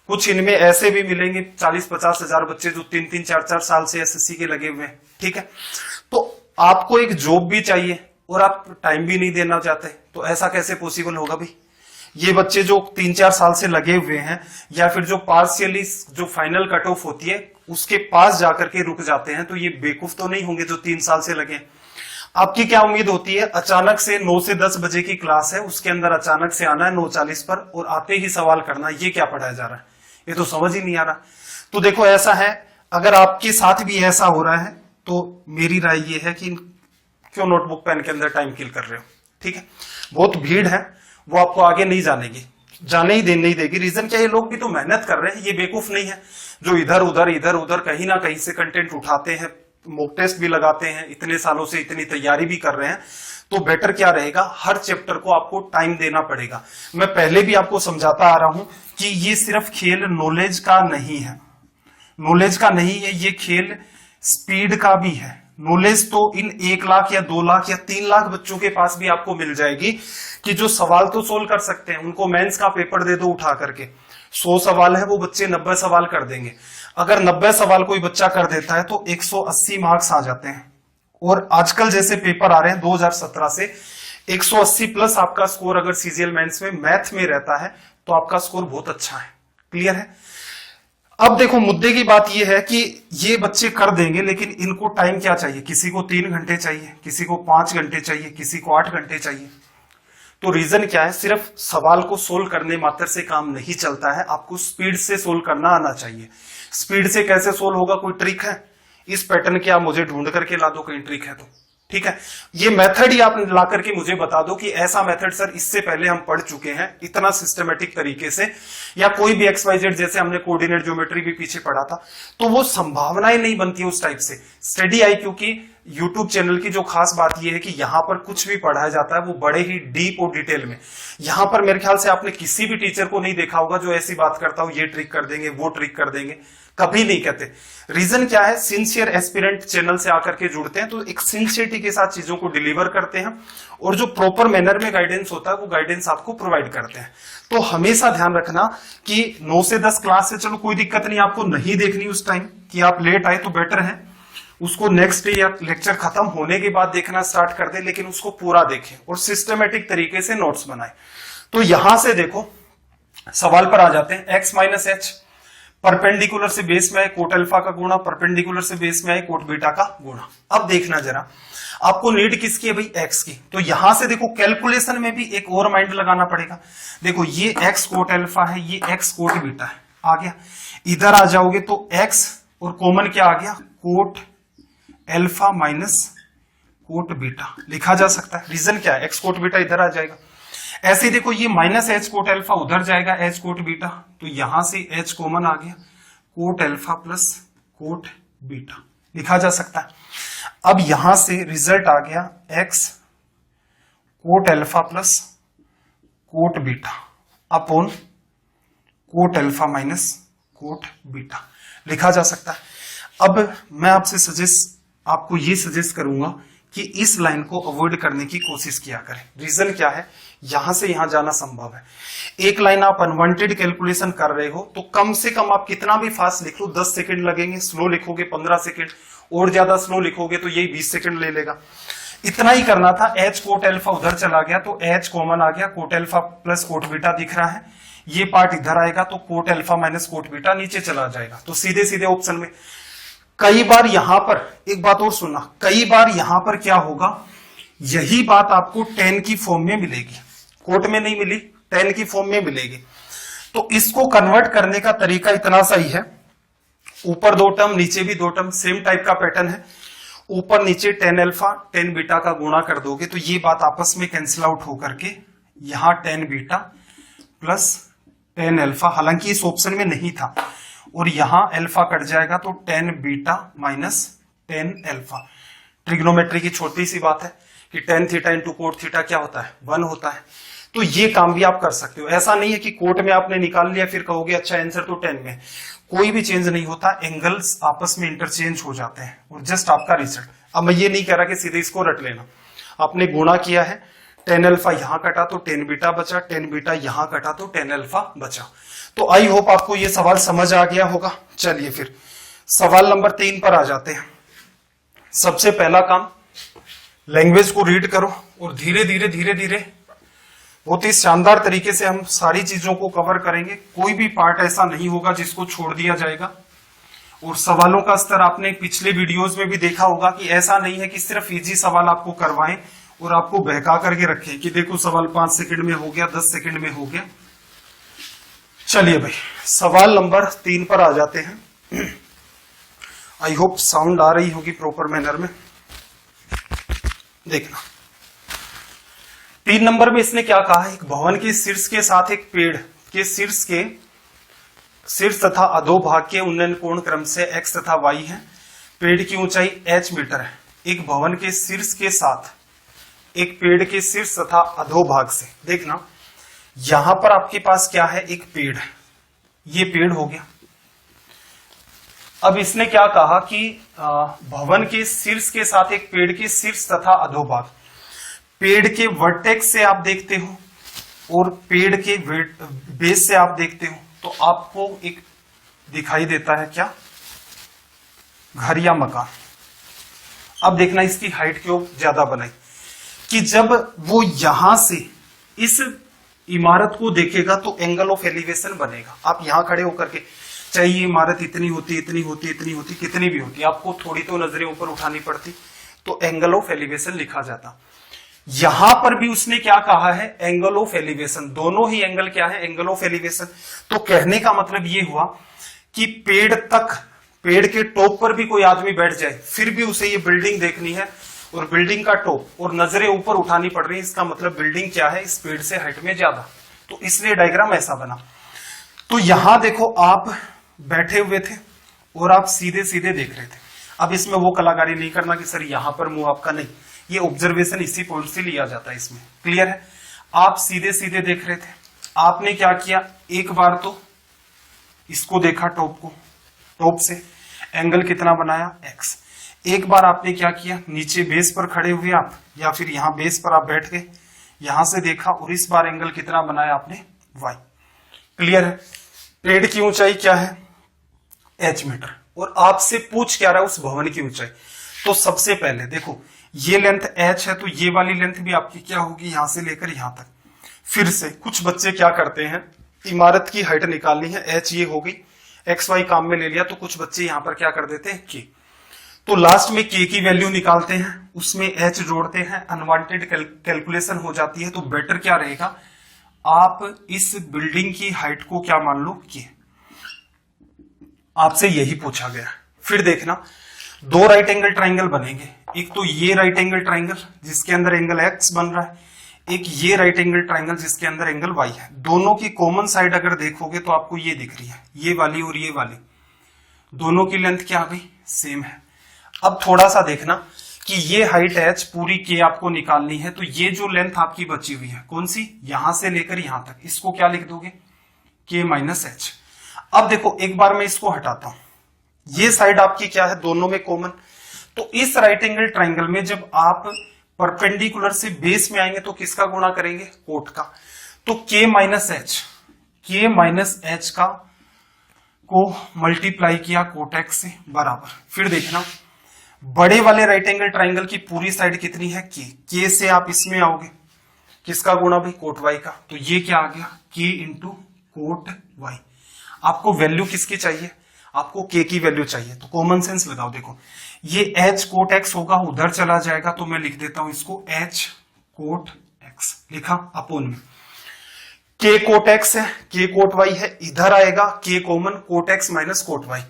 कुछ इनमें ऐसे भी मिलेंगे 40-50 हजार बच्चे जो 3-3, 4-4 साल से एसएससी के लगे हुए हैं, ठीक है। तो आपको एक जॉब भी चाहिए और आप टाइम भी नहीं देना चाहते, तो ऐसा कैसे पॉसिबल होगा भाई? ये बच्चे जो 3-4 साल से लगे हुए हैं या फिर जो पार्शियली जो फाइनल कट ऑफ होती है उसके पास जाकर के रुक जाते हैं, तो ये बेवकूफ तो नहीं होंगे जो 3 साल से लगे। आपकी क्या उम्मीद होती है, अचानक से 9 से 10 बजे की क्लास है, उसके अंदर अचानक से आना है 9:40 पर और आते ही सवाल करना, ये क्या पढ़ाया जा रहा है, ये तो समझ ही नहीं आ रहा। तो देखो ऐसा है, अगर आपके साथ भी ऐसा हो रहा है तो मेरी राय ये है कि क्यों नोटबुक पेन के अंदर टाइम किल कर रहे हो, ठीक है। बहुत भीड़ है, वो आपको आगे नहीं जानेगी, जाने ही नहीं देगी। रीजन क्या, ये लोग भी तो मेहनत कर रहे हैं, ये बेवकूफ नहीं है जो इधर उधर कहीं ना कहीं से कंटेंट उठाते हैं, मॉक टेस्ट भी लगाते हैं, इतने सालों से इतनी तैयारी भी कर रहे हैं। तो बेटर क्या रहेगा, हर चैप्टर को आपको टाइम देना पड़ेगा। मैं पहले भी आपको समझाता आ रहा हूं कि ये सिर्फ खेल नॉलेज का नहीं है, नॉलेज का नहीं है, ये खेल स्पीड का भी है। नॉलेज तो इन 1 लाख या 2 लाख या 3 लाख बच्चों के पास भी आपको मिल जाएगी कि जो सवाल तो सोल्व कर सकते हैं। उनको मेंस का पेपर दे दो उठा करके, 100 सवाल है, वो बच्चे 90 सवाल कर देंगे। अगर 90 सवाल कोई बच्चा कर देता है तो 180 मार्क्स आ जाते हैं। और आजकल जैसे पेपर आ रहे हैं 2017 से, 180 प्लस आपका स्कोर अगर सीजीएल मेंस में मैथ में रहता है तो आपका स्कोर बहुत अच्छा है। क्लियर है? अब देखो मुद्दे की बात यह है कि ये बच्चे कर देंगे, लेकिन इनको टाइम क्या चाहिए, किसी को 3 घंटे चाहिए, किसी को 5 घंटे चाहिए, किसी को 8 घंटे चाहिए। तो रीजन क्या है, सिर्फ सवाल को सोल्व करने मात्र से काम नहीं चलता है, आपको स्पीड से सोल्व करना आना चाहिए। स्पीड से कैसे सोल्व होगा, कोई ट्रिक है? इस पैटर्न की आप मुझे ढूंढ करके ला दो, कहीं ट्रिक है तो। ठीक है, ये मेथड ही आप ला करके मुझे बता दो कि ऐसा मेथड सर इससे पहले हम पढ़ चुके हैं इतना सिस्टमेटिक तरीके से, या कोई भी XYZ जैसे हमने कोऑर्डिनेट ज्योमेट्री भी पीछे पढ़ा था, तो वो संभावनाएं नहीं बनती उस टाइप से। स्टडी आई क्योंकि YouTube चैनल की जो खास बात यह है कि यहां पर कुछ भी पढ़ाया जाता है वो बड़े ही डीप और डिटेल में। यहां पर मेरे ख्याल से आपने किसी भी टीचर को नहीं देखा होगा जो ऐसी बात करता हो, ये ट्रिक कर देंगे, वो ट्रिक कर देंगे, कभी नहीं कहते। रीजन क्या है, सिंसियर एस्पिरेंट चैनल से आकर के जुड़ते हैं तो एक सिंसियरिटी के साथ चीजों को डिलीवर करते हैं, और जो प्रॉपर मैनर में गाइडेंस होता है वो गाइडेंस आपको प्रोवाइड करते हैं। तो हमेशा ध्यान रखना कि 9 से 10 क्लास से चलो कोई दिक्कत नहीं, आपको नहीं देखनी उस टाइम कि आप लेट आए तो बेटर है, उसको नेक्स्ट डे या लेक्चर खत्म होने के बाद देखना स्टार्ट कर दे, लेकिन उसको पूरा देखें और सिस्टमेटिक तरीके से नोट्स बनाएं। तो यहां से देखो सवाल पर आ जाते हैं। x माइनस एच परपेंडिकुलर से बेस में आए कोट अल्फा का गुणा, परपेंडिकुलर से बेस में आए कोट बीटा का गुणा। अब देखना जरा, आपको नीड किसकी है भाई, x की। तो यहां से देखो कैलकुलेशन में भी एक और माइंड लगाना पड़ेगा। देखो ये x कोट अल्फा है, ये x कोट बीटा है, आ गया। इधर आ जाओगे तो x और कॉमन क्या आ गया, coat alpha minus coat beta लिखा जा सकता है। रीजन क्या है, x कोट बीटा इधर आ जाएगा। ऐसे ही देखो ये माइनस एच कोट अल्फा उधर जाएगा, एच कोट बीटा, तो यहां से एच कॉमन आ गया, coat alpha plus coat beta लिखा जा सकता है। अब यहां से रिजल्ट आ गया x coat alpha plus coat beta upon coat alpha minus coat beta लिखा जा सकता है। अब मैं आपको ये सजेस्ट करूंगा कि इस लाइन को अवॉइड करने की कोशिश किया करें। रीजन क्या है, यहां से यहां जाना संभव है। एक लाइन आप अनवांटेड कैलकुलेशन कर रहे हो तो कम से कम आप कितना भी फास्ट लिख लो 10 सेकंड लगेंगे, स्लो लिखोगे 15 सेकंड, और ज्यादा स्लो लिखोगे तो यही 20 सेकंड ले लेगा। इतना ही करना था। एच कोट अल्फा उधर चला गया तो एच कॉमन आ गया, coat alpha plus coat beta दिख रहा है, ये पार्ट इधर आएगा तो cot alpha minus coat beta नीचे चला जाएगा। तो सीधे सीधे ऑप्शन में कई बार यहां पर एक बात और सुनना, कई बार यहां पर क्या होगा, यही बात आपको टेन की फॉर्म में मिलेगी, कोट में नहीं मिली, टेन की फॉर्म में मिलेगी। तो इसको कन्वर्ट करने का तरीका इतना सही है, ऊपर 2 टर्म नीचे भी 2 टर्म, सेम टाइप का पैटर्न है। ऊपर नीचे टेन अल्फा टेन बीटा का गुणा कर दोगे तो ये बात आपस में कैंसिल आउट होकर के यहां tan beta plus tan alpha, हालांकि इस ऑप्शन में नहीं था, और यहां अल्फा कट जाएगा तो tan beta minus tan alpha. Trigonometry की छोटी सी बात है कि tan theta into cot theta क्या होता है, 1 होता है। तो ये काम भी आप कर सकते हो। ऐसा नहीं है कि कोट में आपने निकाल लिया फिर कहोगे अच्छा आंसर तो 10 में, कोई भी चेंज नहीं होता, एंगल्स आपस में इंटरचेंज हो जाते हैं और जस्ट आपका रिजल्ट। अब मैं ये नहीं कह रहा कि सीधे इसको रट लेना, आपने गुणा किया है, टेन अल्फा यहां कटा तो टेन बीटा बचा, टेन बीटा यहां कटा तो टेन अल्फा बचा। तो आई होप आपको ये सवाल समझ आ गया होगा। चलिए फिर सवाल नंबर 3 पर आ जाते हैं। सबसे पहला काम, लैंग्वेज को रीड करो और धीरे धीरे बहुत ही शानदार तरीके से हम सारी चीजों को कवर करेंगे। कोई भी पार्ट ऐसा नहीं होगा जिसको छोड़ दिया जाएगा। और सवालों का स्तर आपने पिछले वीडियोस में भी देखा होगा कि ऐसा नहीं है कि सिर्फ इजी सवाल आपको करवाएं और आपको बहका करके रखें कि देखो सवाल 5 सेकंड में हो गया, 10 सेकंड में हो गया। चलिए भाई सवाल नंबर 3 पर आ जाते हैं। आई होप साउंड आ रही होगी प्रॉपर मैनर में, देखना। 3 नंबर में इसने क्या कहा है, एक भवन के शीर्ष के साथ एक पेड़ के शीर्ष तथा अधोभाग के उन्नयन कोण क्रम से x तथा y है। पेड़ की ऊंचाई h मीटर है। एक भवन के शीर्ष के साथ एक पेड़ के शीर्ष तथा अधोभाग से, देखना यहां पर आपके पास क्या है, एक पेड़ है, ये पेड़ हो गया। अब इसने क्या कहा कि भवन के शीर्ष के साथ एक पेड़ के शीर्ष तथा अधोभाग, पेड़ के वर्टेक्स से आप देखते हो और पेड़ के बेस से आप देखते हो तो आपको एक दिखाई देता है क्या, घर या मकान। अब देखना इसकी हाइट क्यों ज्यादा बनाई, कि जब वो यहां से इस इमारत को देखेगा तो एंगल ऑफ एलिवेशन बनेगा। आप यहां खड़े होकर के, चाहे ये इमारत इतनी होती कितनी भी होती, आपको थोड़ी तो नजरें ऊपर उठानी पड़ती तो एंगल ऑफ एलिवेशन लिखा जाता। यहां पर भी उसने क्या कहा है, एंगल ऑफ एलिवेशन। दोनों ही एंगल क्या है, एंगल ऑफ एलिवेशन। तो कहने का मतलब ये हुआ कि पेड़ के टॉप पर भी कोई आदमी बैठ जाए फिर भी उसे ये बिल्डिंग देखनी है और बिल्डिंग का टॉप और नजरें ऊपर उठानी पड़ रही है, इसका मतलब बिल्डिंग क्या है, इस पेड़ से हाइट में ज्यादा, तो इसलिए डायग्राम ऐसा बना। तो यहां देखो आप बैठे हुए थे और आप सीधे सीधे देख रहे थे। अब इसमें वो कलाकारी नहीं करना कि सर यहां पर मुंह आपका, नहीं, ये ऑब्जर्वेशन इसी पॉइंट से लिया जाता है इसमें। क्लियर है? आप सीधे सीधे देख रहे थे, आपने क्या किया, एक बार तो इसको देखा टॉप को, टॉप से एंगल कितना बनाया x। एक बार आपने क्या किया, नीचे बेस पर खड़े हुए आप या फिर यहां बेस पर आप बैठ गए, यहां से देखा और इस बार एंगल कितना बनाया आपने y। क्लियर है? पेड़ की ऊंचाई क्या है, h मीटर, और आपसे पूछ क्या रहा है उस भवन की ऊंचाई। तो सबसे पहले देखो ये लेंथ h है तो ये वाली लेंथ भी आपकी क्या होगी, यहां से लेकर यहां तक। फिर से कुछ बच्चे क्या करते हैं, इमारत की हाइट निकालनी है, h ये हो गई, एक्स वाई काम में ले लिया, तो कुछ बच्चे यहां पर क्या कर देते हैं k, तो लास्ट में k की वैल्यू निकालते हैं, उसमें h जोड़ते हैं, अनवांटेड कैलकुलेशन हो जाती है। तो बेटर क्या रहेगा, आप इस बिल्डिंग की हाइट को क्या मान लो k, आपसे यही पूछा गया। फिर देखना दो राइट एंगल ट्राइंगल बनेंगे, एक तो ये राइट एंगल ट्राइंगल जिसके अंदर एंगल x बन रहा है, एक ये राइट एंगल ट्राइंगल जिसके अंदर एंगल y है। दोनों की कॉमन साइड अगर देखोगे तो आपको ये दिख रही है, ये वाली और ये वाली, दोनों की लेंथ क्या आ गई, सेम है। अब थोड़ा सा देखना कि ये हाइट h पूरी k आपको निकालनी है, तो ये जो लेंथ आपकी बची हुई है कौन सी, यहां से लेकर यहां तक, इसको क्या लिख दोगे, k माइनस h। अब देखो एक बार मैं इसको हटाता हूं, ये साइड आपकी क्या है, दोनों में कॉमन, तो इस राइट एंगल ट्राइंगल में जब आप परपेंडिकुलर से बेस में आएंगे तो किसका गुणा करेंगे, कोट का। तो k माइनस h का को मल्टीप्लाई किया कोट x से बराबर। फिर देखना बड़े वाले राइट एंगल ट्राइंगल की पूरी साइड कितनी है, k से आप इसमें आओगे, किसका गुणा भाई, कोट y का, तो ये क्या आ गया, k इंटू कोट y। आपको वैल्यू किसकी चाहिए, आपको k की वैल्यू चाहिए, तो कॉमन सेंस लगाओ। देखो ये h कोट x होगा, उधर चला जाएगा, तो मैं लिख देता हूं इसको h कोट x, लिखा अपोन में, k कोट x है, k कोट y है, इधर आएगा k common, cot x minus coat y,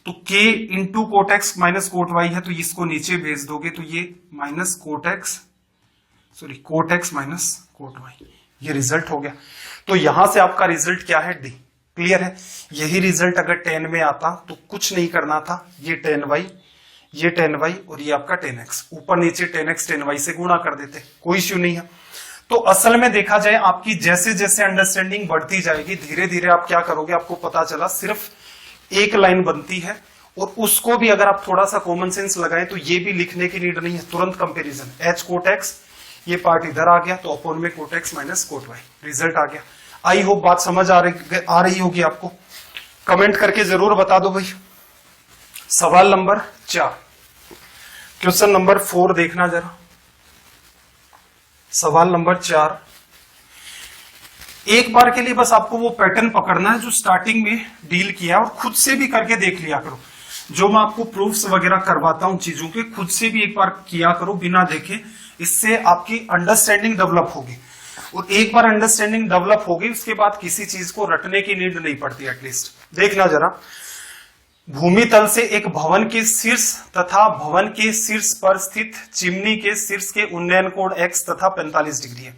तो k into cot x minus coat y है, तो इसको नीचे भेज दोगे तो ये minus cot x minus coat y, ये रिजल्ट हो गया। तो यहां से आपका रिजल्ट क्या है, d। क्लियर है? यही रिजल्ट अगर 10 में आता तो कुछ नहीं करना था, ये 10y, ये 10y और ये आपका 10x, ऊपर नीचे 10x 10y से गुणा कर देते, कोई इश्यू नहीं है। तो असल में देखा जाए आपकी जैसे जैसे अंडरस्टैंडिंग बढ़ती जाएगी, धीरे धीरे आप क्या करोगे, आपको पता चला सिर्फ एक लाइन बनती है, और उसको भी अगर आप थोड़ा सा कॉमन सेंस लगाएं तो ये भी लिखने की नीड नहीं है, तुरंत कंपेरिजन, h कोट x, ये पार्ट इधर आ गया तो अपोन में quote x minus coat y, result आ गया। आई होप बात समझ आ रही होगी आपको, कमेंट करके जरूर बता दो भाई। सवाल नंबर 4, क्वेश्चन नंबर 4 देखना जरा। सवाल नंबर 4, एक बार के लिए बस आपको वो पैटर्न पकड़ना है जो स्टार्टिंग में डील किया, और खुद से भी करके देख लिया करो। जो मैं आपको प्रूफ्स वगैरह करवाता हूं चीजों के, खुद से भी एक बार किया करो बिना देखे, इससे आपकी अंडरस्टैंडिंग डेवलप होगी। और एक बार अंडरस्टैंडिंग डेवलप होगी उसके बाद किसी चीज को रटने की नीड नहीं पड़ती। एटलीस्ट देखना जरा, भूमि तल से एक भवन के शीर्ष तथा भवन के शीर्ष पर स्थित चिमनी के शीर्ष के उन्नयन कोण x तथा 45 डिग्री है।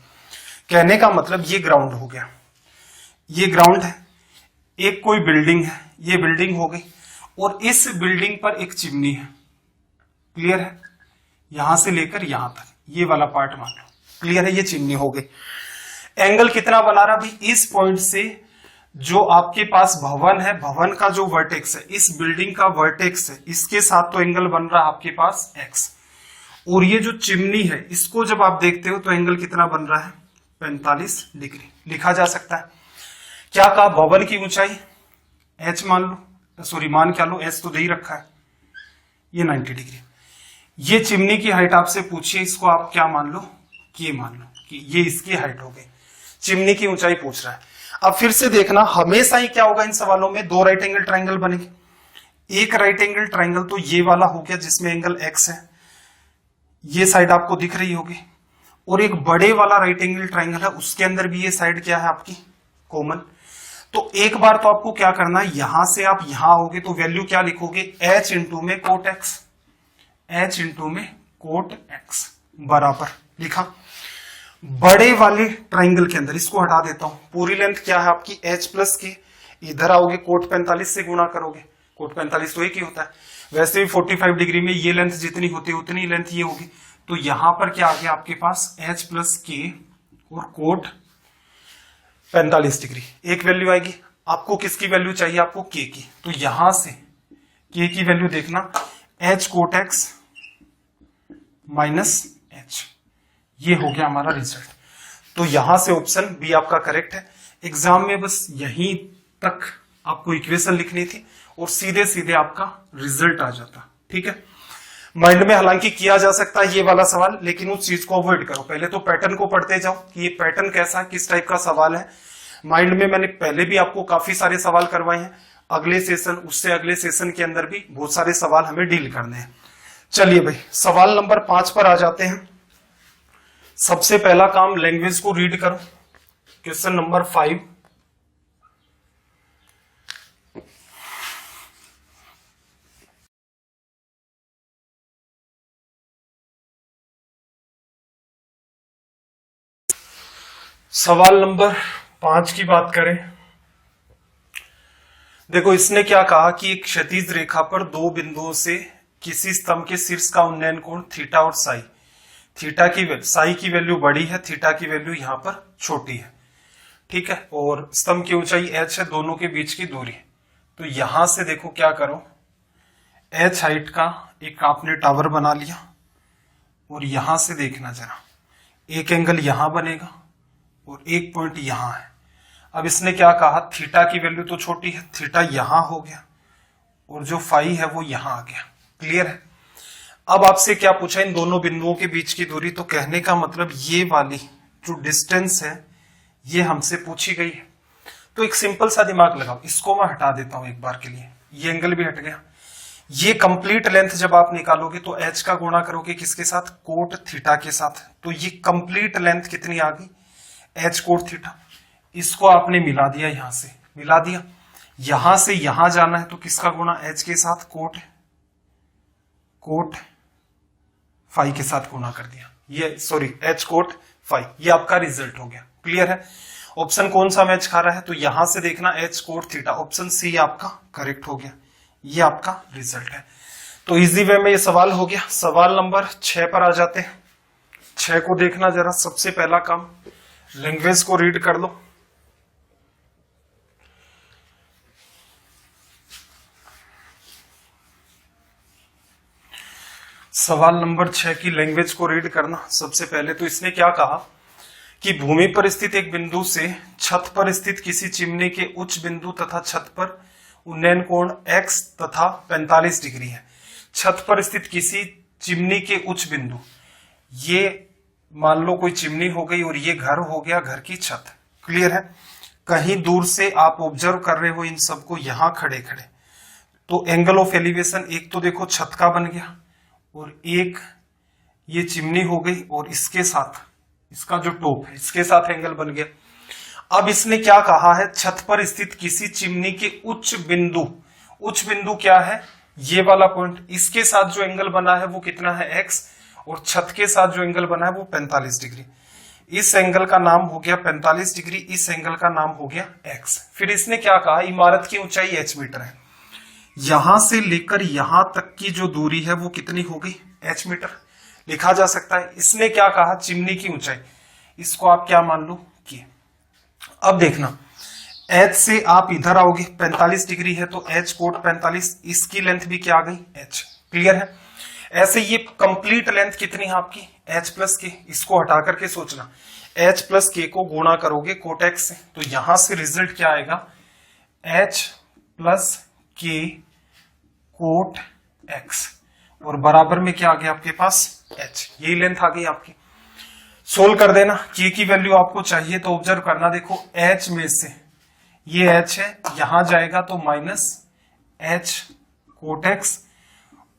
कहने का मतलब ये ग्राउंड हो गया, ये ग्राउंड है, एक कोई बिल्डिंग है, ये बिल्डिंग हो गई, और इस बिल्डिंग पर एक चिमनी है। क्लियर है? यहां से लेकर यहां तक ये वाला पार्ट मान लो। क्लियर है? ये चिमनी हो गई। एंगल कितना बना रहा भाई, इस पॉइंट से जो आपके पास भवन है, भवन का जो वर्टेक्स है, इस बिल्डिंग का वर्टेक्स है, इसके साथ तो एंगल बन रहा है आपके पास x, और ये जो चिमनी है इसको जब आप देखते हो तो एंगल कितना बन रहा है, 45 डिग्री। लिखा जा सकता है। क्या कहा, भवन की ऊंचाई h मान लो, सॉरी मान क्या लो, h तो दे ही रखा है, ये 90 डिग्री। ये चिमनी की हाइट आपसे पूछिए, इसको आप क्या मान लो, k मान लो कि ये इसकी हाइट हो गई। चिमनी की ऊंचाई पूछ रहा है। अब फिर से देखना, हमेशा ही क्या होगा इन सवालों में, दो राइट एंगल ट्राइंगल बनेंगे। एक राइट एंगल ट्राइंगल तो ये वाला हो गया जिसमें एंगल x है, ये साइड आपको दिख रही होगी, और एक बड़े वाला राइट एंगल ट्राइंगल है, उसके अंदर भी ये साइड क्या है आपकी, कॉमन। तो एक बार तो आपको क्या करना है, यहां से आप यहां आओगे तो वैल्यू क्या लिखोगे, h इंटू में कोट एक्स, h इंटू में कोट एक्स बराबर लिखा। बड़े वाले ट्राइंगल के अंदर इसको हटा देता हूं, पूरी लेंथ क्या है आपकी h प्लस के, इधर आओगे कोट 45 से गुणा करोगे, कोट 45 तो एक ही होता है, वैसे भी 45 डिग्री में ये लेंथ जितनी होती है उतनी लेंथ ये होगी, तो यहां पर क्या आ गया आपके पास h प्लस के और कोट 45 डिग्री, एक वैल्यू आएगी। आपको किसकी वैल्यू चाहिए, आपको k की, तो यहां से k की वैल्यू देखना h coat x minus h, ये हो गया हमारा रिजल्ट। तो यहां से ऑप्शन बी आपका करेक्ट है। एग्जाम में बस यहीं तक आपको इक्वेशन लिखनी थी और सीधे सीधे आपका रिजल्ट आ जाता, ठीक है। माइंड में हालांकि किया जा सकता है ये वाला सवाल, लेकिन उस चीज को अवॉइड करो, पहले तो पैटर्न को पढ़ते जाओ कि ये पैटर्न कैसा है, किस टाइप का सवाल है। माइंड में मैंने पहले भी आपको काफी सारे सवाल करवाए हैं, अगले सेशन उससे अगले सेशन के अंदर भी बहुत सारे सवाल हमें डील करने हैं। चलिए भाई सवाल नंबर 5 पर आ जाते हैं। सबसे पहला काम लैंग्वेज को रीड करो, क्वेश्चन नंबर 5। सवाल नंबर 5 की बात करें, देखो इसने क्या कहा कि एक क्षैतिज रेखा पर दो बिंदुओं से किसी स्तंभ के शीर्ष का उन्नयन कोण थीटा और साई, थीटा की साई की वैल्यू बड़ी है, थीटा की वैल्यू यहां पर छोटी है, ठीक है, और स्तंभ की ऊंचाई h है, दोनों के बीच की दूरी। तो यहां से देखो क्या करो, h हाइट का एक आपने टावर बना लिया और यहां से देखना जरा, एक एंगल यहां बनेगा और एक पॉइंट यहां है। अब इसने क्या कहा, थीटा की वैल्यू तो छोटी है, थीटा यहां हो गया और जो फाई है वो यहां आ गया, क्लियर है। अब आपसे क्या पूछा, इन दोनों बिंदुओं के बीच की दूरी, तो कहने का मतलब ये वाली जो डिस्टेंस है ये हमसे पूछी गई है। तो एक सिंपल सा दिमाग लगाओ, इसको मैं हटा देता हूं एक बार के लिए, ये एंगल भी हट गया। ये कंप्लीट लेंथ जब आप निकालोगे तो h का गुणा करोगे किसके साथ, कोट थीटा के साथ, तो ये कंप्लीट लेंथ कितनी आ गई, h कोट थीटा। इसको आपने मिला दिया, यहां से मिला दिया, यहां से यहां जाना है तो किसका गुणा, h के साथ कोट फाई के साथ गुणा कर दिया, ये सॉरी h कोट फाई, ये आपका रिजल्ट हो गया, क्लियर है। ऑप्शन कौन सा मैच खा रहा है, तो यहां से देखना h cot theta, option C आपका करेक्ट हो गया, ये आपका रिजल्ट है। तो इजी वे में ये सवाल हो गया। सवाल नंबर 6 पर आ जाते हैं। 6 को देखना जरा, सबसे पहला काम लैंग्वेज को रीड कर लो। सवाल नंबर 6 की लैंग्वेज को रीड करना। सबसे पहले तो इसने क्या कहा कि भूमि पर स्थित एक बिंदु से छत पर स्थित किसी चिमनी के उच्च बिंदु तथा छत पर उन्नयन कोण x तथा 45 डिग्री है। छत पर स्थित किसी चिमनी के उच्च बिंदु, ये मान लो कोई चिमनी हो गई और ये घर हो गया, घर की छत, क्लियर है। कहीं दूर से आप ऑब्जर्व कर रहे हो इन सबको यहां खड़े खड़े, तो एंगल ऑफ एलिवेशन एक तो देखो छत का बन गया और एक ये चिमनी हो गई और इसके साथ इसका जो टॉप है इसके साथ एंगल बन गया। अब इसने क्या कहा है, छत पर स्थित किसी चिमनी के उच्च बिंदु क्या है, ये वाला पॉइंट, इसके साथ जो एंगल बना है वो कितना है x, और छत के साथ जो एंगल बना है वो 45 डिग्री। इस एंगल का नाम हो गया 45 डिग्री, इस एंगल का नाम हो गया x। फिर इसने क्या कहा, इमारत की ऊंचाई h मीटर है, यहां से लेकर यहां तक की जो दूरी है वो कितनी हो गई, h मीटर लिखा जा सकता है। इसने क्या कहा, चिमनी की ऊंचाई, इसको आप क्या मान लो कि, अब देखना h से आप इधर आओगे, 45 डिग्री है तो h कोट 45, इसकी लेंथ भी क्या आ गई h, क्लियर है। ऐसे ये कंप्लीट लेंथ कितनी है आपकी, h प्लस के, इसको हटा करके सोचना, h प्लस के को गुणा करोगे कोट x से, तो यहां से रिजल्ट क्या आएगा, h प्लस के कोट x, और बराबर में क्या आ गया आपके पास h, यही लेंथ आ गई आपकी। सोल्व कर देना, k की वैल्यू आपको चाहिए तो ऑब्जर्व करना, देखो h में से ये h है, यहां जाएगा तो माइनस h कोट x,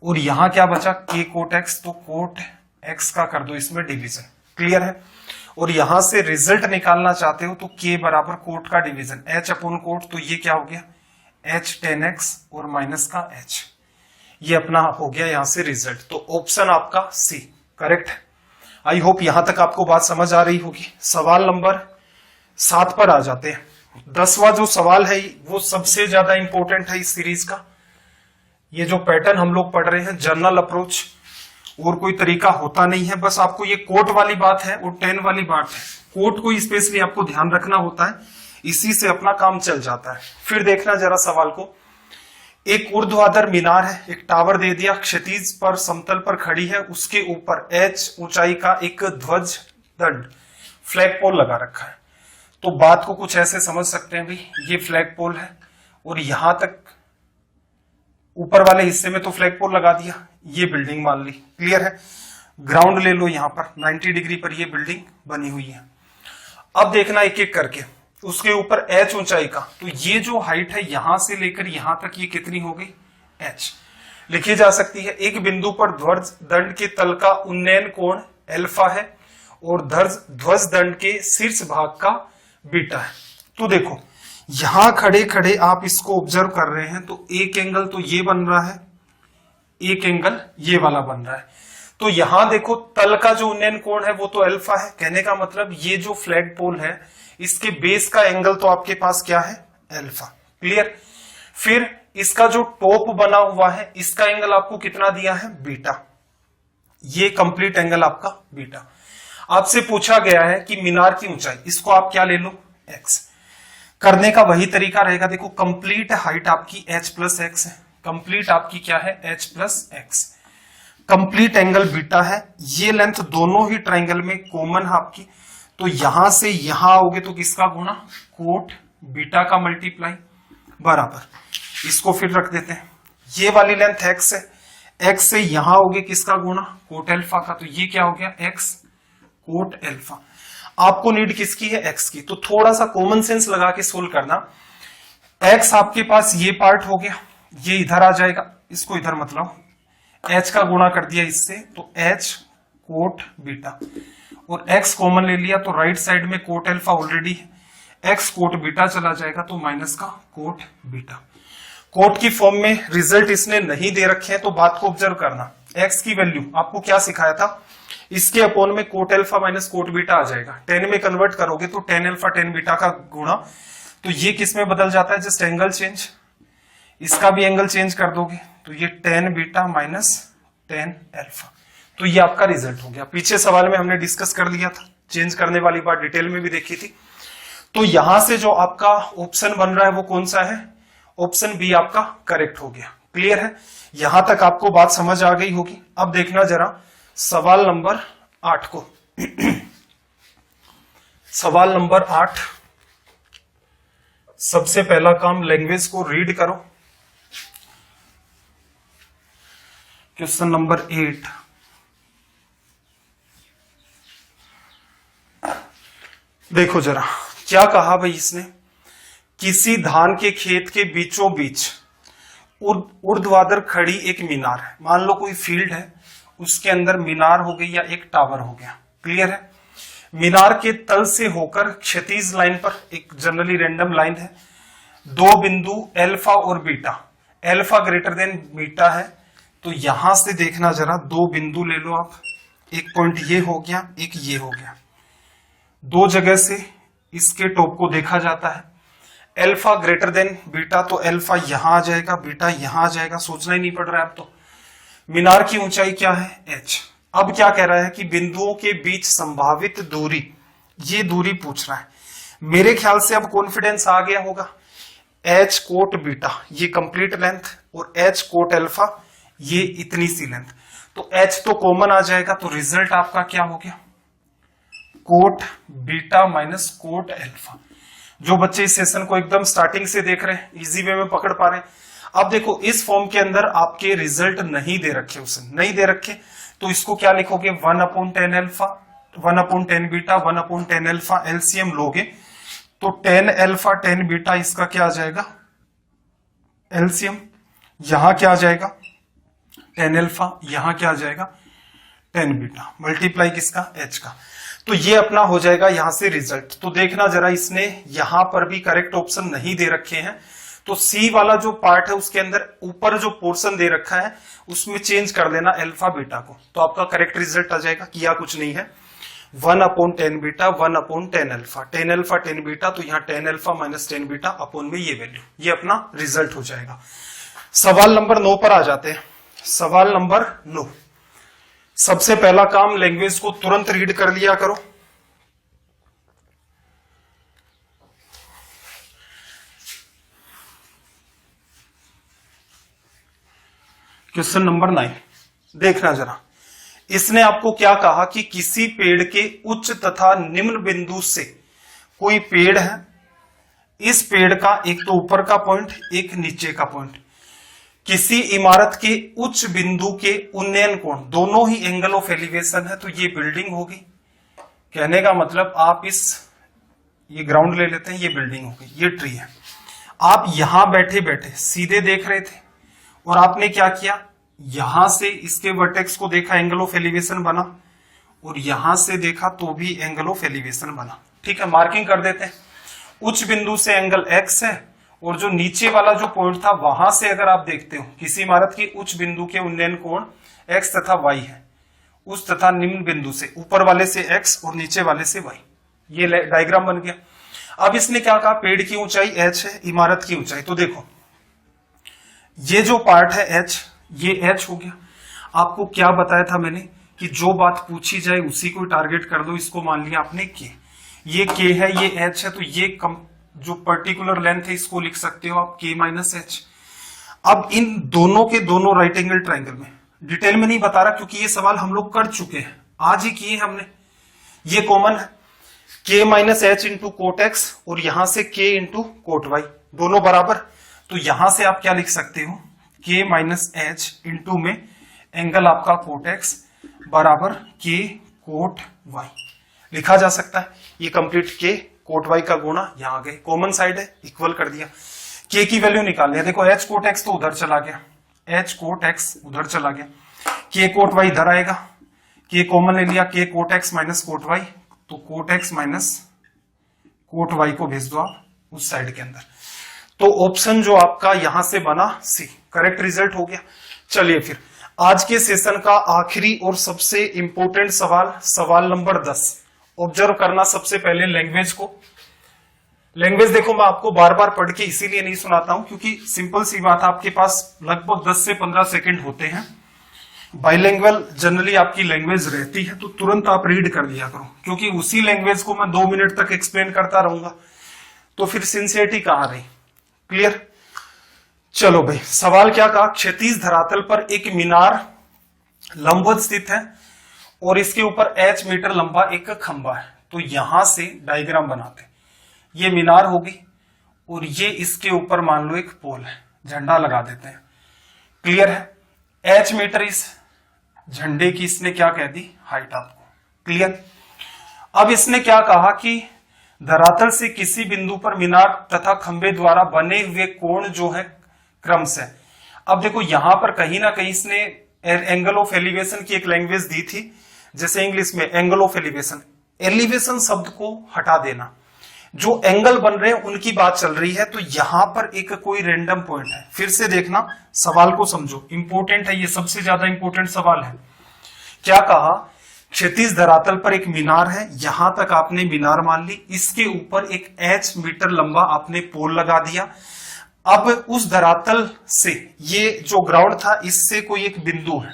और यहां क्या बचा k कोट x, तो कोट x का कर दो इसमें डिवीजन, क्लियर है। और यहां से रिजल्ट निकालना चाहते हो तो k बराबर कोट का डिवीजन h अपॉन कोट, तो ये क्या हो गया h tan x और माइनस का h, ये अपना हो गया यहां से रिजल्ट। तो ऑप्शन आपका सी करेक्ट है। आई होप यहां तक आपको बात समझ आ रही होगी। सवाल नंबर 7 पर आ जाते हैं। 10वां जो सवाल है वो सबसे ज्यादा इंपॉर्टेंट है इस सीरीज का। ये जो पैटर्न हम लोग पढ़ रहे हैं जनरल अप्रोच, और कोई तरीका होता नहीं है, बस आपको ये कोट वाली बात है और टेन वाली बात है, कोट को स्पेशली आपको ध्यान रखना होता है, इसी से अपना काम चल जाता है। फिर देखना जरा सवाल को। एक ऊर्ध्वाधर मीनार है, एक टावर दे दिया, क्षैतिज पर समतल पर खड़ी है, उसके ऊपर h ऊंचाई का एक ध्वज दंड फ्लैग पोल लगा रखा है। तो बात को कुछ ऐसे समझ सकते हैं भाई, ये फ्लैग पोल है और यहां तक ऊपर वाले हिस्से में तो फ्लैग पोल लगा दिया, ये बिल्डिंग मान ली, क्लियर है। ग्राउंड ले लो, यहां पर 90 डिग्री पर ये बिल्डिंग बनी हुई है। अब देखना एक एक करके, उसके ऊपर h ऊंचाई का, तो ये जो हाइट है यहां से लेकर यहां तक ये कितनी हो गई h लिखी जा सकती है। एक बिंदु पर ध्वज दंड के तल का उन्नयन कोण अल्फा है और ध्वज दंड के शीर्ष भाग का बीटा है। तो देखो यहां खड़े खड़े आप इसको ऑब्जर्व कर रहे हैं, तो एक एंगल तो ये बन रहा है, एक एंगल ये वाला बन रहा है। तो यहां देखो तल का जो उन्नयन कोण है वो तो अल्फा है, कहने का मतलब ये जो फ्लैग पोल है इसके बेस का एंगल तो आपके पास क्या है अल्फा, क्लियर। फिर इसका जो टॉप बना हुआ है इसका एंगल आपको कितना दिया है बीटा, ये कंप्लीट एंगल आपका बीटा। आपसे पूछा गया है कि मीनार की ऊंचाई, इसको आप क्या ले लो x, करने का वही तरीका रहेगा। देखो कंप्लीट हाइट आपकी h प्लस एक्स है, कंप्लीट आपकी क्या है h plus x, complete angle beta है, ये लेंथ दोनों ही ट्राइंगल में कॉमन है आपकी, तो यहां से यहां आओगे तो किसका गुणा कोट बीटा का मल्टीप्लाई बराबर, इसको फिर रख देते हैं। ये वाली लेंथ x है, x से यहां आओगे किसका गुणा कोट अल्फा का, तो ये क्या हो गया x कोट अल्फा। आपको नीड किसकी है x की, तो थोड़ा सा कॉमन सेंस लगा के सोल्व करना। x आपके पास ये पार्ट हो गया, ये इधर आ जाएगा, इसको इधर मत लाओ, h का गुणा कर दिया इससे, तो h कोट बीटा, और x कॉमन ले लिया तो राइट साइड में कोट अल्फा ऑलरेडी है, x कोट बीटा चला जाएगा तो माइनस का कोट बीटा। कोट की फॉर्म में रिजल्ट इसने नहीं दे रखे हैं, तो बात को ऑब्जर्व करना। x की वैल्यू आपको क्या सिखाया था, इसके अपोन में quote alpha minus coat beta आ जाएगा, 10 में कन्वर्ट करोगे तो 10 अल्फा 10 बीटा का गुणा, तो ये किस में बदल जाता है, जस्ट एंगल चेंज, इसका भी एंगल चेंज कर दोगे तो ये 10 बीटा माइनस 10 अल्फा, तो ये आपका रिजल्ट हो गया। पीछे सवाल में हमने डिस्कस कर लिया था, चेंज करने वाली बात डिटेल में भी देखी थी। तो यहां से जो आपका ऑप्शन बन रहा है वो कौन सा है, ऑप्शन बी आपका करेक्ट हो गया, क्लियर है। यहां तक आपको बात समझ आ गई होगी। अब देखना जरा सवाल नंबर 8 को। सवाल नंबर 8, सबसे पहला काम लैंग्वेज को रीड करो। क्वेश्चन नंबर 8, देखो जरा क्या कहा भाई इसने, किसी धान के खेत के बीचों बीच ऊर्ध्वाधर खड़ी एक मीनार है। मान लो कोई फील्ड है, उसके अंदर मीनार हो गई या एक टावर हो गया, क्लियर है। मीनार के तल से होकर क्षैतिज लाइन पर एक जनरली रैंडम लाइन है, दो बिंदु अल्फा और beta, alpha greater than beta है, तो यहां से देखना जरा, दो बिंदु ले लो आप, एक पॉइंट ये हो गया, एक ये हो गया, दो जगह से इसके टॉप को देखा जाता है। अल्फा ग्रेटर देन बीटा, तो अल्फा यहां आ जाएगा, बीटा यहां आ जाएगा, सोचना ही नहीं पड़ रहा है अब तो। मीनार की ऊंचाई क्या है h। अब क्या कह रहा है कि बिंदुओं के बीच संभावित दूरी, ये दूरी पूछ रहा है। मेरे ख्याल से अब कॉन्फिडेंस आ गया होगा, h कोट बीटा ये कंप्लीट लेंथ और h कोट अल्फा ये इतनी सी लेंथ, तो h तो कॉमन आ जाएगा, तो रिजल्ट आपका क्या हो गया cot beta minus cot alpha. जो बच्चे इस सेशन को एकदम स्टार्टिंग से देख रहे हैं, इजी वे में पकड़ पा रहे हैं। अब देखो इस फॉर्म के अंदर आपके रिजल्ट नहीं दे रखे, उसे नहीं दे रखे, तो इसको क्या लिखोगे 1/10 अल्फा, 1/10 बीटा, 1/10 अल्फा, एलसीएम लोगे तो 10 अल्फा 10 बीटा, इसका क्या आ जाएगा एलसीएम, यहां क्या आ जाएगा 10 अल्फा, यहां क्या आ जाएगा 10 बीटा मल्टीप्लाई किसका, h का। तो ये अपना हो जाएगा यहां से रिजल्ट। तो देखना जरा, इसने यहां पर भी करेक्ट ऑप्शन नहीं दे रखे हैं, तो सी वाला जो पार्ट है उसके अंदर ऊपर जो पोर्शन दे रखा है उसमें चेंज कर देना अल्फा बीटा को, तो आपका करेक्ट रिजल्ट आ जाएगा। किया कुछ नहीं है, 1/10 बीटा 1/10 अल्फा, 10 अल्फा 10 बीटा, तो यहाँ 10 अल्फा माइनस 10 बीटा अपॉन में ये वैल्यू, ये अपना रिजल्ट हो जाएगा। सवाल नंबर 9 पर आ जाते हैं। सवाल नंबर 9, सबसे पहला काम लैंग्वेज को तुरंत रीड कर लिया करो। क्वेश्चन नंबर 9 देखना जरा, इसने आपको क्या कहा कि किसी पेड़ के उच्च तथा निम्न बिंदु से कोई पेड़ है, इस पेड़ का एक तो ऊपर का पॉइंट एक नीचे का पॉइंट, किसी इमारत के उच्च बिंदु के उन्नयन कोण दोनों ही एंगल ऑफ एलिवेशन है, तो ये बिल्डिंग होगी। कहने का मतलब आप ये ग्राउंड ले लेते हैं, ये बिल्डिंग होगी, ये ट्री है। आप यहां बैठे बैठे सीधे देख रहे थे और आपने क्या किया, यहां से इसके वर्टेक्स को देखा, एंगल ऑफ एलिवेशन बना, और यहां से देखा तो भी एंगल ऑफ एलिवेशन बना। ठीक है, मार्किंग कर देते हैं। उच्च बिंदु से एंगल x है, और जो नीचे वाला जो पॉइंट था वहां से अगर आप देखते हो किसी इमारत की उच्च बिंदु के उन्नयन कोण x तथा y है, उस तथा निम्न बिंदु से ऊपर वाले से x और नीचे वाले से y, ये डायग्राम बन गया। अब इसने क्या कहा, पेड़ की ऊंचाई h है, इमारत की ऊंचाई, तो देखो ये जो पार्ट है h, ये h हो गया। आपको क्या बताया था मैंने कि जो बात पूछी जाए उसी को टारगेट कर दो। इसको मान लिया आपने k, ये k है, ये h है, तो ये जो पर्टिकुलर लेंथ है इसको लिख सकते हो आप k माइनस h। अब इन दोनों के दोनों राइट एंगल ट्राइंगल में, डिटेल में नहीं बता रहा क्योंकि ये सवाल हम लोग कर चुके हैं, आज ही किए हमने। ये कॉमन है, k minus h into cot x और यहां से k इंटू कोट y, दोनों बराबर। तो यहां से आप क्या लिख सकते हो, k माइनस h इंटू में एंगल आपका कोट x बराबर k कोट y लिखा जा सकता है। ये कंप्लीट k कोट y का गुणा यहां आ गए, कॉमन साइड है, इक्वल कर दिया। k की वैल्यू निकाल लिया, देखो h कोट x तो उधर चला गया, h कोट x उधर चला गया, k कोट y इधर आएगा, k कॉमन ले लिया, k cot x minus coat y, तो cot x minus coat y को भेज दो आप उस साइड के अंदर। तो ऑप्शन जो आपका यहां से बना सी, करेक्ट रिजल्ट हो गया। चलिए फिर आज के सेशन का आखिरी और सबसे इंपॉर्टेंट सवाल, सवाल नंबर 10। ऑब्जर्व करना सबसे पहले लैंग्वेज को। लैंग्वेज देखो, मैं आपको बार बार पढ़ के इसीलिए नहीं सुनाता हूं क्योंकि सिंपल सी बात, आपके पास लगभग 10 से 15 सेकंड होते हैं। बाइलिंगुअल जनरली आपकी लैंग्वेज रहती है तो तुरंत आप रीड कर लिया करो, क्योंकि उसी लैंग्वेज को मैं 2 मिनट तक एक्सप्लेन करता रहूंगा तो फिर सिंसियरिटी कहां रही। क्लियर? चलो भाई, सवाल क्या कहा, क्षैतिज धरातल पर एक मीनार लंबवत स्थित है और इसके ऊपर h मीटर लंबा एक खंबा है। तो यहां से डायग्राम बनाते, ये मीनार होगी और ये इसके ऊपर मान लो एक पोल है, झंडा लगा देते हैं। क्लियर है? h मीटर इस झंडे की इसने क्या कह दी, हाइट आपको। क्लियर? अब इसने क्या कहा कि धरातल से किसी बिंदु पर मीनार तथा खंबे द्वारा बने हुए कोण जो है क्रम से। अब देखो यहां पर कहीं ना कहीं इसने एंगल ऑफ एलिवेशन की एक लैंग्वेज दी थी, जैसे इंग्लिश में एंगल ऑफ एलिवेशन, एलिवेशन शब्द को हटा देना, जो एंगल बन रहे हैं उनकी बात चल रही है। तो यहां पर एक कोई रैंडम पॉइंट है, फिर से देखना, सवाल को समझो, इंपॉर्टेंट है ये, सबसे ज्यादा इंपॉर्टेंट सवाल है। क्या कहा, क्षैतिज धरातल पर एक मीनार है, यहां तक आपने मीनार मान ली, इसके ऊपर एक h मीटर लंबा आपने पोल लगा दिया। अब उस धरातल से ये जो ग्राउंड था इससे कोई एक बिंदु है,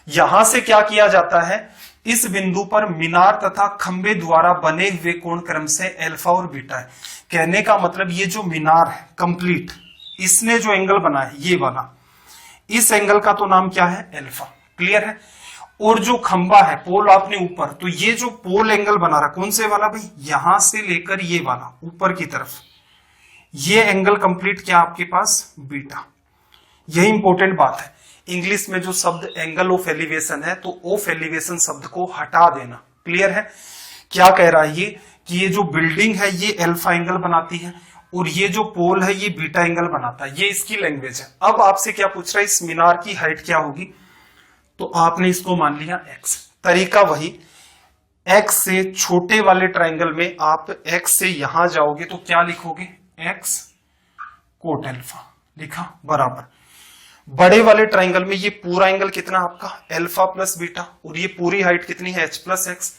यहां से क्या किया जाता है, इस बिंदु पर मीनार तथा खंबे द्वारा बने हुए कोण क्रम से अल्फा और बीटा है। कहने का मतलब ये जो मीनार है कंप्लीट, इसने जो एंगल बनाया है ये वाला, इस एंगल का तो नाम क्या है, अल्फा। क्लियर है? और जो खंबा है, पोल आपने ऊपर, तो ये जो पोल एंगल बना रहा कौन से वाला भाई, यहां से लेकर ये वाला ऊपर की तरफ, ये एंगल कंप्लीट क्या आपके पास, बीटा। यही इंपॉर्टेंट बात है। इंग्लिश में जो शब्द एंगल ऑफ एलिवेशन है तो ऑफ एलिवेशन शब्द को हटा देना। क्लियर है? क्या कह रहा है ये कि ये जो बिल्डिंग है ये अल्फा एंगल बनाती है और ये जो पोल है ये बीटा एंगल बनाता है, ये इसकी लैंग्वेज है। अब आपसे क्या पूछ रहा है, इस मीनार की हाइट क्या होगी, तो आपने इसको मान लिया x। तरीका वही, x से छोटे वाले ट्राइंगल में आप x से यहां जाओगे तो क्या लिखोगे, x कोट अल्फा लिखा बराबर, बड़े वाले ट्राइंगल में ये पूरा एंगल कितना आपका अल्फा प्लस बीटा, और ये पूरी हाइट कितनी है h प्लस एक्स,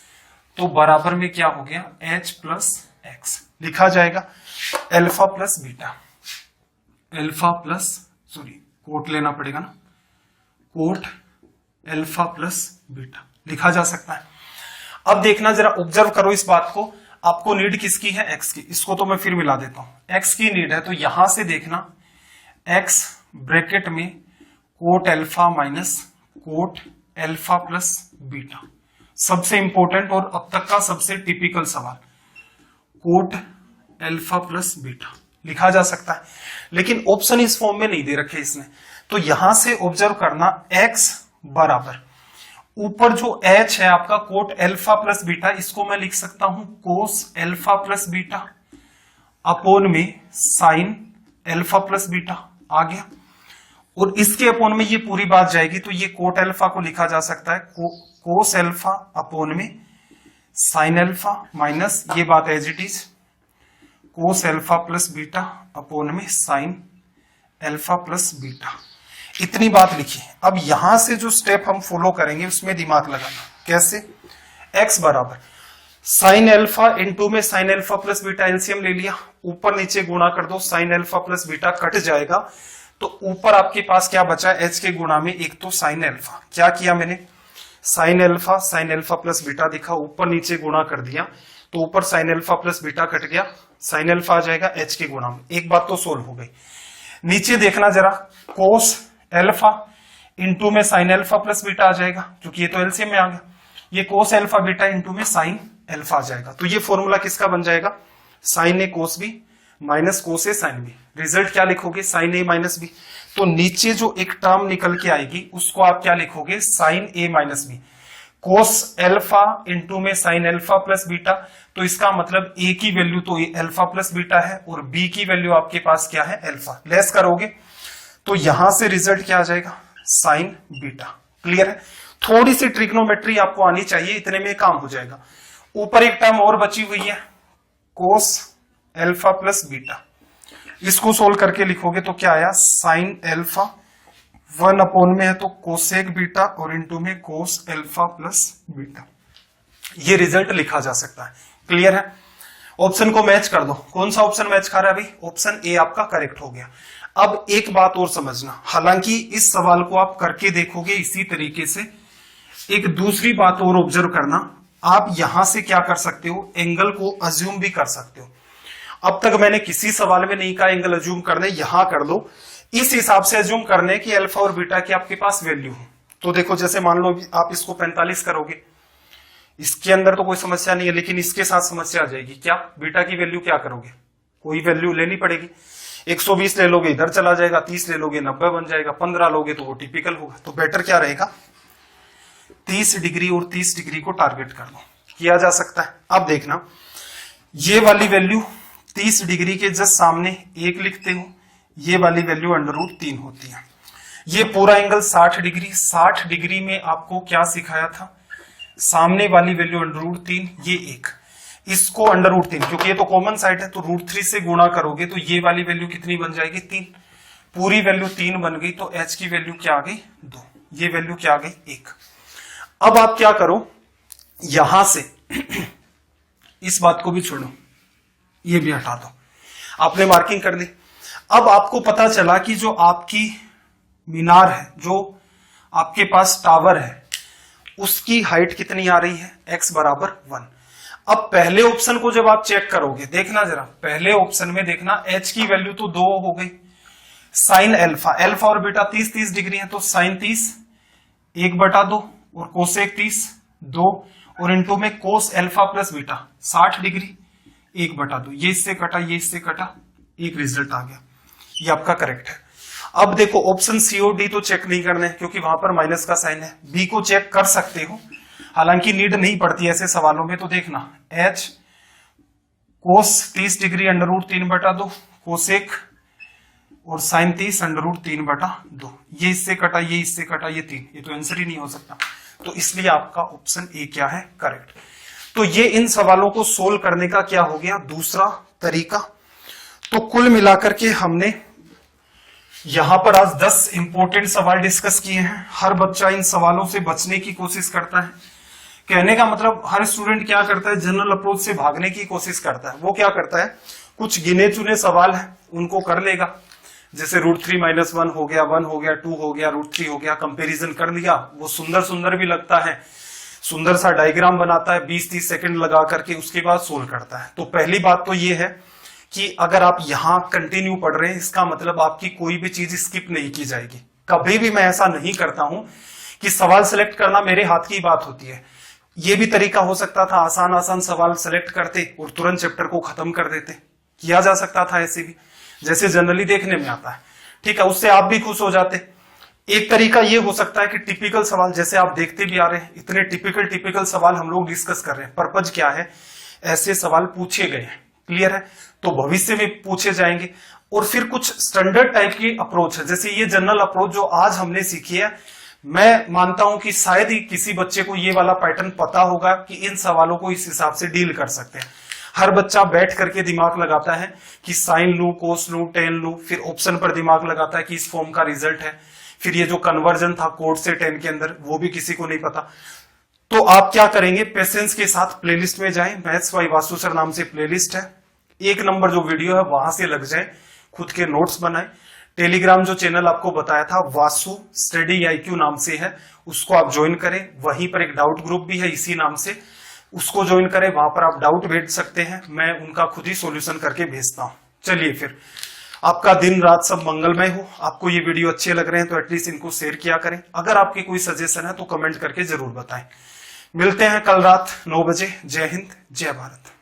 तो बराबर में क्या हो गया h प्लस एक्स, लिखा जाएगा alpha plus beta, alpha plus sorry cot लेना पड़ेगा ना, कोट अल्फा प्लस बीटा लिखा जा सकता है। अब देखना जरा, ऑब्जर्व करो इस बात को, आपको नीड किसकी है, x की, इसको तो मैं फिर मिला देता हूं, x की नीड है, तो यहां से देखना x ब्रैकेट में quote alpha minus cot alpha plus beta, सबसे इंपॉर्टेंट और अब तक का सबसे टिपिकल सवाल, कोट अल्फा प्लस बीटा लिखा जा सकता है, लेकिन ऑप्शन इस फॉर्म में नहीं दे रखे इसने, तो यहां से ऑब्जर्व करना x बराबर ऊपर जो h है आपका कोट अल्फा प्लस बीटा, इसको मैं लिख सकता हूं कोस अल्फा प्लस बीटा अपोन में साइन अल्फा प्लस बीटा आ गया, और इसके अपोन में ये पूरी बात जाएगी, तो ये कोट अल्फा को लिखा जा सकता है कोस अल्फा अपोन में साइन अल्फा माइनस ये बात as it is cos alpha plus beta upon में साइन अल्फा प्लस बीटा, इतनी बात लिखी। अब यहां से जो स्टेप हम फॉलो करेंगे उसमें दिमाग लगाना, कैसे, x बराबर साइन अल्फा इंटू में sine alpha plus beta, LCM ले लिया, ऊपर नीचे गुणा कर दो, sign alpha plus beta cut जाएगा, तो ऊपर आपके पास क्या बचा, h के गुणा में एक तो साइन अल्फा, क्या किया मैंने साइन अल्फा प्लस बीटा दिखा, ऊपर नीचे गुणा कर दिया, तो ऊपर sign alpha plus beta cut गया, साइन अल्फा आ जाएगा h के गुणा में, एक बात तो सोल्व हो गई। नीचे देखना जरा, कोस अल्फा इंटू में साइन अल्फा प्लस बीटा आ जाएगा, क्योंकि ये तो एलसीएम में आ गया, ये कोस अल्फा बीटा इंटू में साइन अल्फा आ जाएगा, तो ये फॉर्मूला किसका बन जाएगा, साइन ए कोस बी माइनस कोस ए साइन बी, रिजल्ट क्या लिखोगे साइन ए माइनस बी, तो नीचे जो एक टर्म निकल के आएगी उसको आप क्या लिखोगे sine A minus B, cos alpha into में साइन अल्फा प्लस बीटा, तो इसका मतलब ए की वैल्यू तो अल्फा प्लस बीटा है और बी की वैल्यू आपके पास क्या है अल्फा, लेस करोगे तो यहां से रिजल्ट क्या आ जाएगा साइन बीटा। क्लियर है, थोड़ी सी ट्रिग्नोमेट्री आपको आनी चाहिए, इतने में काम हो जाएगा। ऊपर एक टर्म और बची हुई है कोस अल्फा प्लस बीटा, इसको सोल्व करके लिखोगे तो क्या आया साइन अल्फा 1 अपॉन में है तो कोसेक बीटा और इंटू में कोस अल्फा प्लस बीटा, ये रिजल्ट लिखा जा सकता है। क्लियर है, ऑप्शन को मैच कर दो, कौन सा ऑप्शन मैच खा रहा है भाई, ऑप्शन ए आपका करेक्ट हो गया। अब एक बात और समझना, हालांकि इस सवाल को आप करके देखोगे इसी तरीके से, एक दूसरी बात और ऑब्जर्व करना, आप यहां से क्या कर सकते हो, एंगल को अज्यूम भी कर सकते हो। अब तक मैंने किसी सवाल में नहीं कहा एंगल अज्यूम करने, यहां कर लो, इस हिसाब से अज्यूम करने की अल्फा और बीटा की आपके पास वैल्यू हो। तो देखो जैसे मान लो आप इसको 45 करोगे, इसके अंदर तो कोई समस्या नहीं है, लेकिन इसके साथ समस्या आ जाएगी, क्या बीटा की वैल्यू क्या करोगे, कोई वैल्यू लेनी पड़ेगी, 120 ले लोगे इधर चला जाएगा, 30 ले लोगे 90 बन जाएगा, 15 लोगे तो वो टिपिकल होगा, तो बेटर क्या रहेगा 30 डिग्री और 30 डिग्री को टारगेट कर लो, किया जा सकता है। अब देखना ये वाली वैल्यू 30 डिग्री के जस्ट सामने 1 लिखते हो, ये वाली वैल्यू √3 होती है, ये पूरा एंगल 60 डिग्री, 60 डिग्री में आपको क्या सिखाया था, सामने वाली वैल्यू √3, ये 1, इसको √3, क्योंकि ये तो कॉमन साइड है तो √3 से गुणा करोगे तो ये वाली वैल्यू कितनी बन जाएगी 3, पूरी वैल्यू 3 बन गई, तो h की वैल्यू क्या आ गई 2, ये वैल्यू क्या आ गई 1। अब आप क्या करो, यहां से इस बात को भी छोड़ो, ये भी हटा दो, आपने मार्किंग कर दी। अब आपको पता चला कि जो आपकी मीनार है, जो आपके पास टावर है, उसकी हाइट कितनी आ रही है x बराबर 1। अब पहले ऑप्शन को जब आप चेक करोगे, देखना जरा पहले ऑप्शन में देखना h की वैल्यू तो 2 हो गई, साइन अल्फा, अल्फा और बीटा 30 डिग्री है तो साइन 30 1/2 और कोसेक 30 2 और इंटू में कोस अल्फा प्लस बीटा 60 डिग्री 1/2, ये इससे कटा ये इससे कटा, एक रिजल्ट आ गया, ये आपका करेक्ट है। अब देखो ऑप्शन सी और डी तो चेक नहीं करने क्योंकि वहां पर माइनस का साइन है, बी को चेक कर सकते हो, हालांकि नीड नहीं पड़ती ऐसे सवालों में। तो देखना h कोस 30 डिग्री √3/2 कोसेक और साइन 30 √3/2। ये इससे कटा, ये इससे कटा, ये 3, ये तो आंसर ही नहीं हो सकता। तो इसलिए आपका ऑप्शन ए क्या है करेक्ट। तो ये इन सवालों को सोल्व करने का क्या हो गया दूसरा तरीका। तो कुल मिलाकर के हमने यहां पर आज 10 इंपॉर्टेंट सवाल डिस्कस किए हैं। हर बच्चा इन सवालों से बचने की कोशिश करता है। कहने का मतलब हर स्टूडेंट क्या करता है, जनरल अप्रोच से भागने की कोशिश करता है। वो क्या करता है, कुछ गिने चुने सवाल है उनको कर लेगा, जैसे √3 - 1 हो गया, 1 हो गया, 2 हो गया, √3 हो गया, कंपैरिजन कर लिया। वो सुंदर सुंदर भी लगता है, सुंदर सा डायग्राम बनाता है 20-30 सेकंड लगा करके, उसके बाद सोल्व करता है। तो पहली बात तो ये है कि अगर आप यहां कंटिन्यू पढ़ रहे हैं, इसका मतलब आपकी कोई भी चीज स्किप नहीं की जाएगी। कभी भी मैं ऐसा नहीं करता हूं कि सवाल सिलेक्ट करना मेरे हाथ की बात होती है। ये भी तरीका हो सकता था, आसान आसान सवाल सिलेक्ट करते और तुरंत चैप्टर को खत्म कर देते, किया जा सकता था ऐसे भी, जैसे जनरली देखने में आता है। ठीक है, उससे आप भी खुश हो जाते। एक तरीका ये हो सकता है कि टिपिकल सवाल, जैसे आप देखते भी आ रहे हैं, इतने टिपिकल सवाल हम लोग डिस्कस कर रहे हैं। पर्पज क्या है, ऐसे सवाल पूछे गए हैं, क्लियर है, तो भविष्य में पूछे जाएंगे। और फिर कुछ स्टैंडर्ड टाइप की अप्रोच है, जैसे ये जनरल अप्रोच जो आज हमने सीखी है, मैं मानता हूं कि शायद ही किसी बच्चे को ये वाला पैटर्न पता होगा कि इन सवालों को इस हिसाब से डील कर सकते हैं। हर बच्चा बैठ करके दिमाग लगाता है कि साइन लू, कोस लू, टेन लू, फिर ऑप्शन पर दिमाग लगाता है कि इस फॉर्म का रिजल्ट है। फिर ये जो कन्वर्जन था कोड से 10 के अंदर, वो भी किसी को नहीं पता। तो आप क्या करेंगे, पेशेंस के साथ प्लेलिस्ट में जाएं, मैथ्स बाय वासु सर नाम से प्लेलिस्ट है, 1 नंबर जो वीडियो है वहां से लग जाए, खुद के नोट्स बनाए। टेलीग्राम जो चैनल आपको बताया था वासु स्टडी IQ नाम से है, उसको आप ज्वाइन करें। वहीं पर एक डाउट ग्रुप भी है इसी नाम से, उसको ज्वाइन करें, वहां पर आप डाउट भेज सकते हैं, मैं उनका खुद ही सॉल्यूशन करके भेजता हूं। चलिए फिर, आपका दिन रात सब मंगलमय हो। आपको ये वीडियो अच्छे लग रहे हैं तो एटलीस्ट इनको शेयर किया करें। अगर आपके कोई सजेशन है तो कमेंट करके जरूर बताएं। मिलते हैं कल रात 9 बजे। जय हिंद, जय भारत।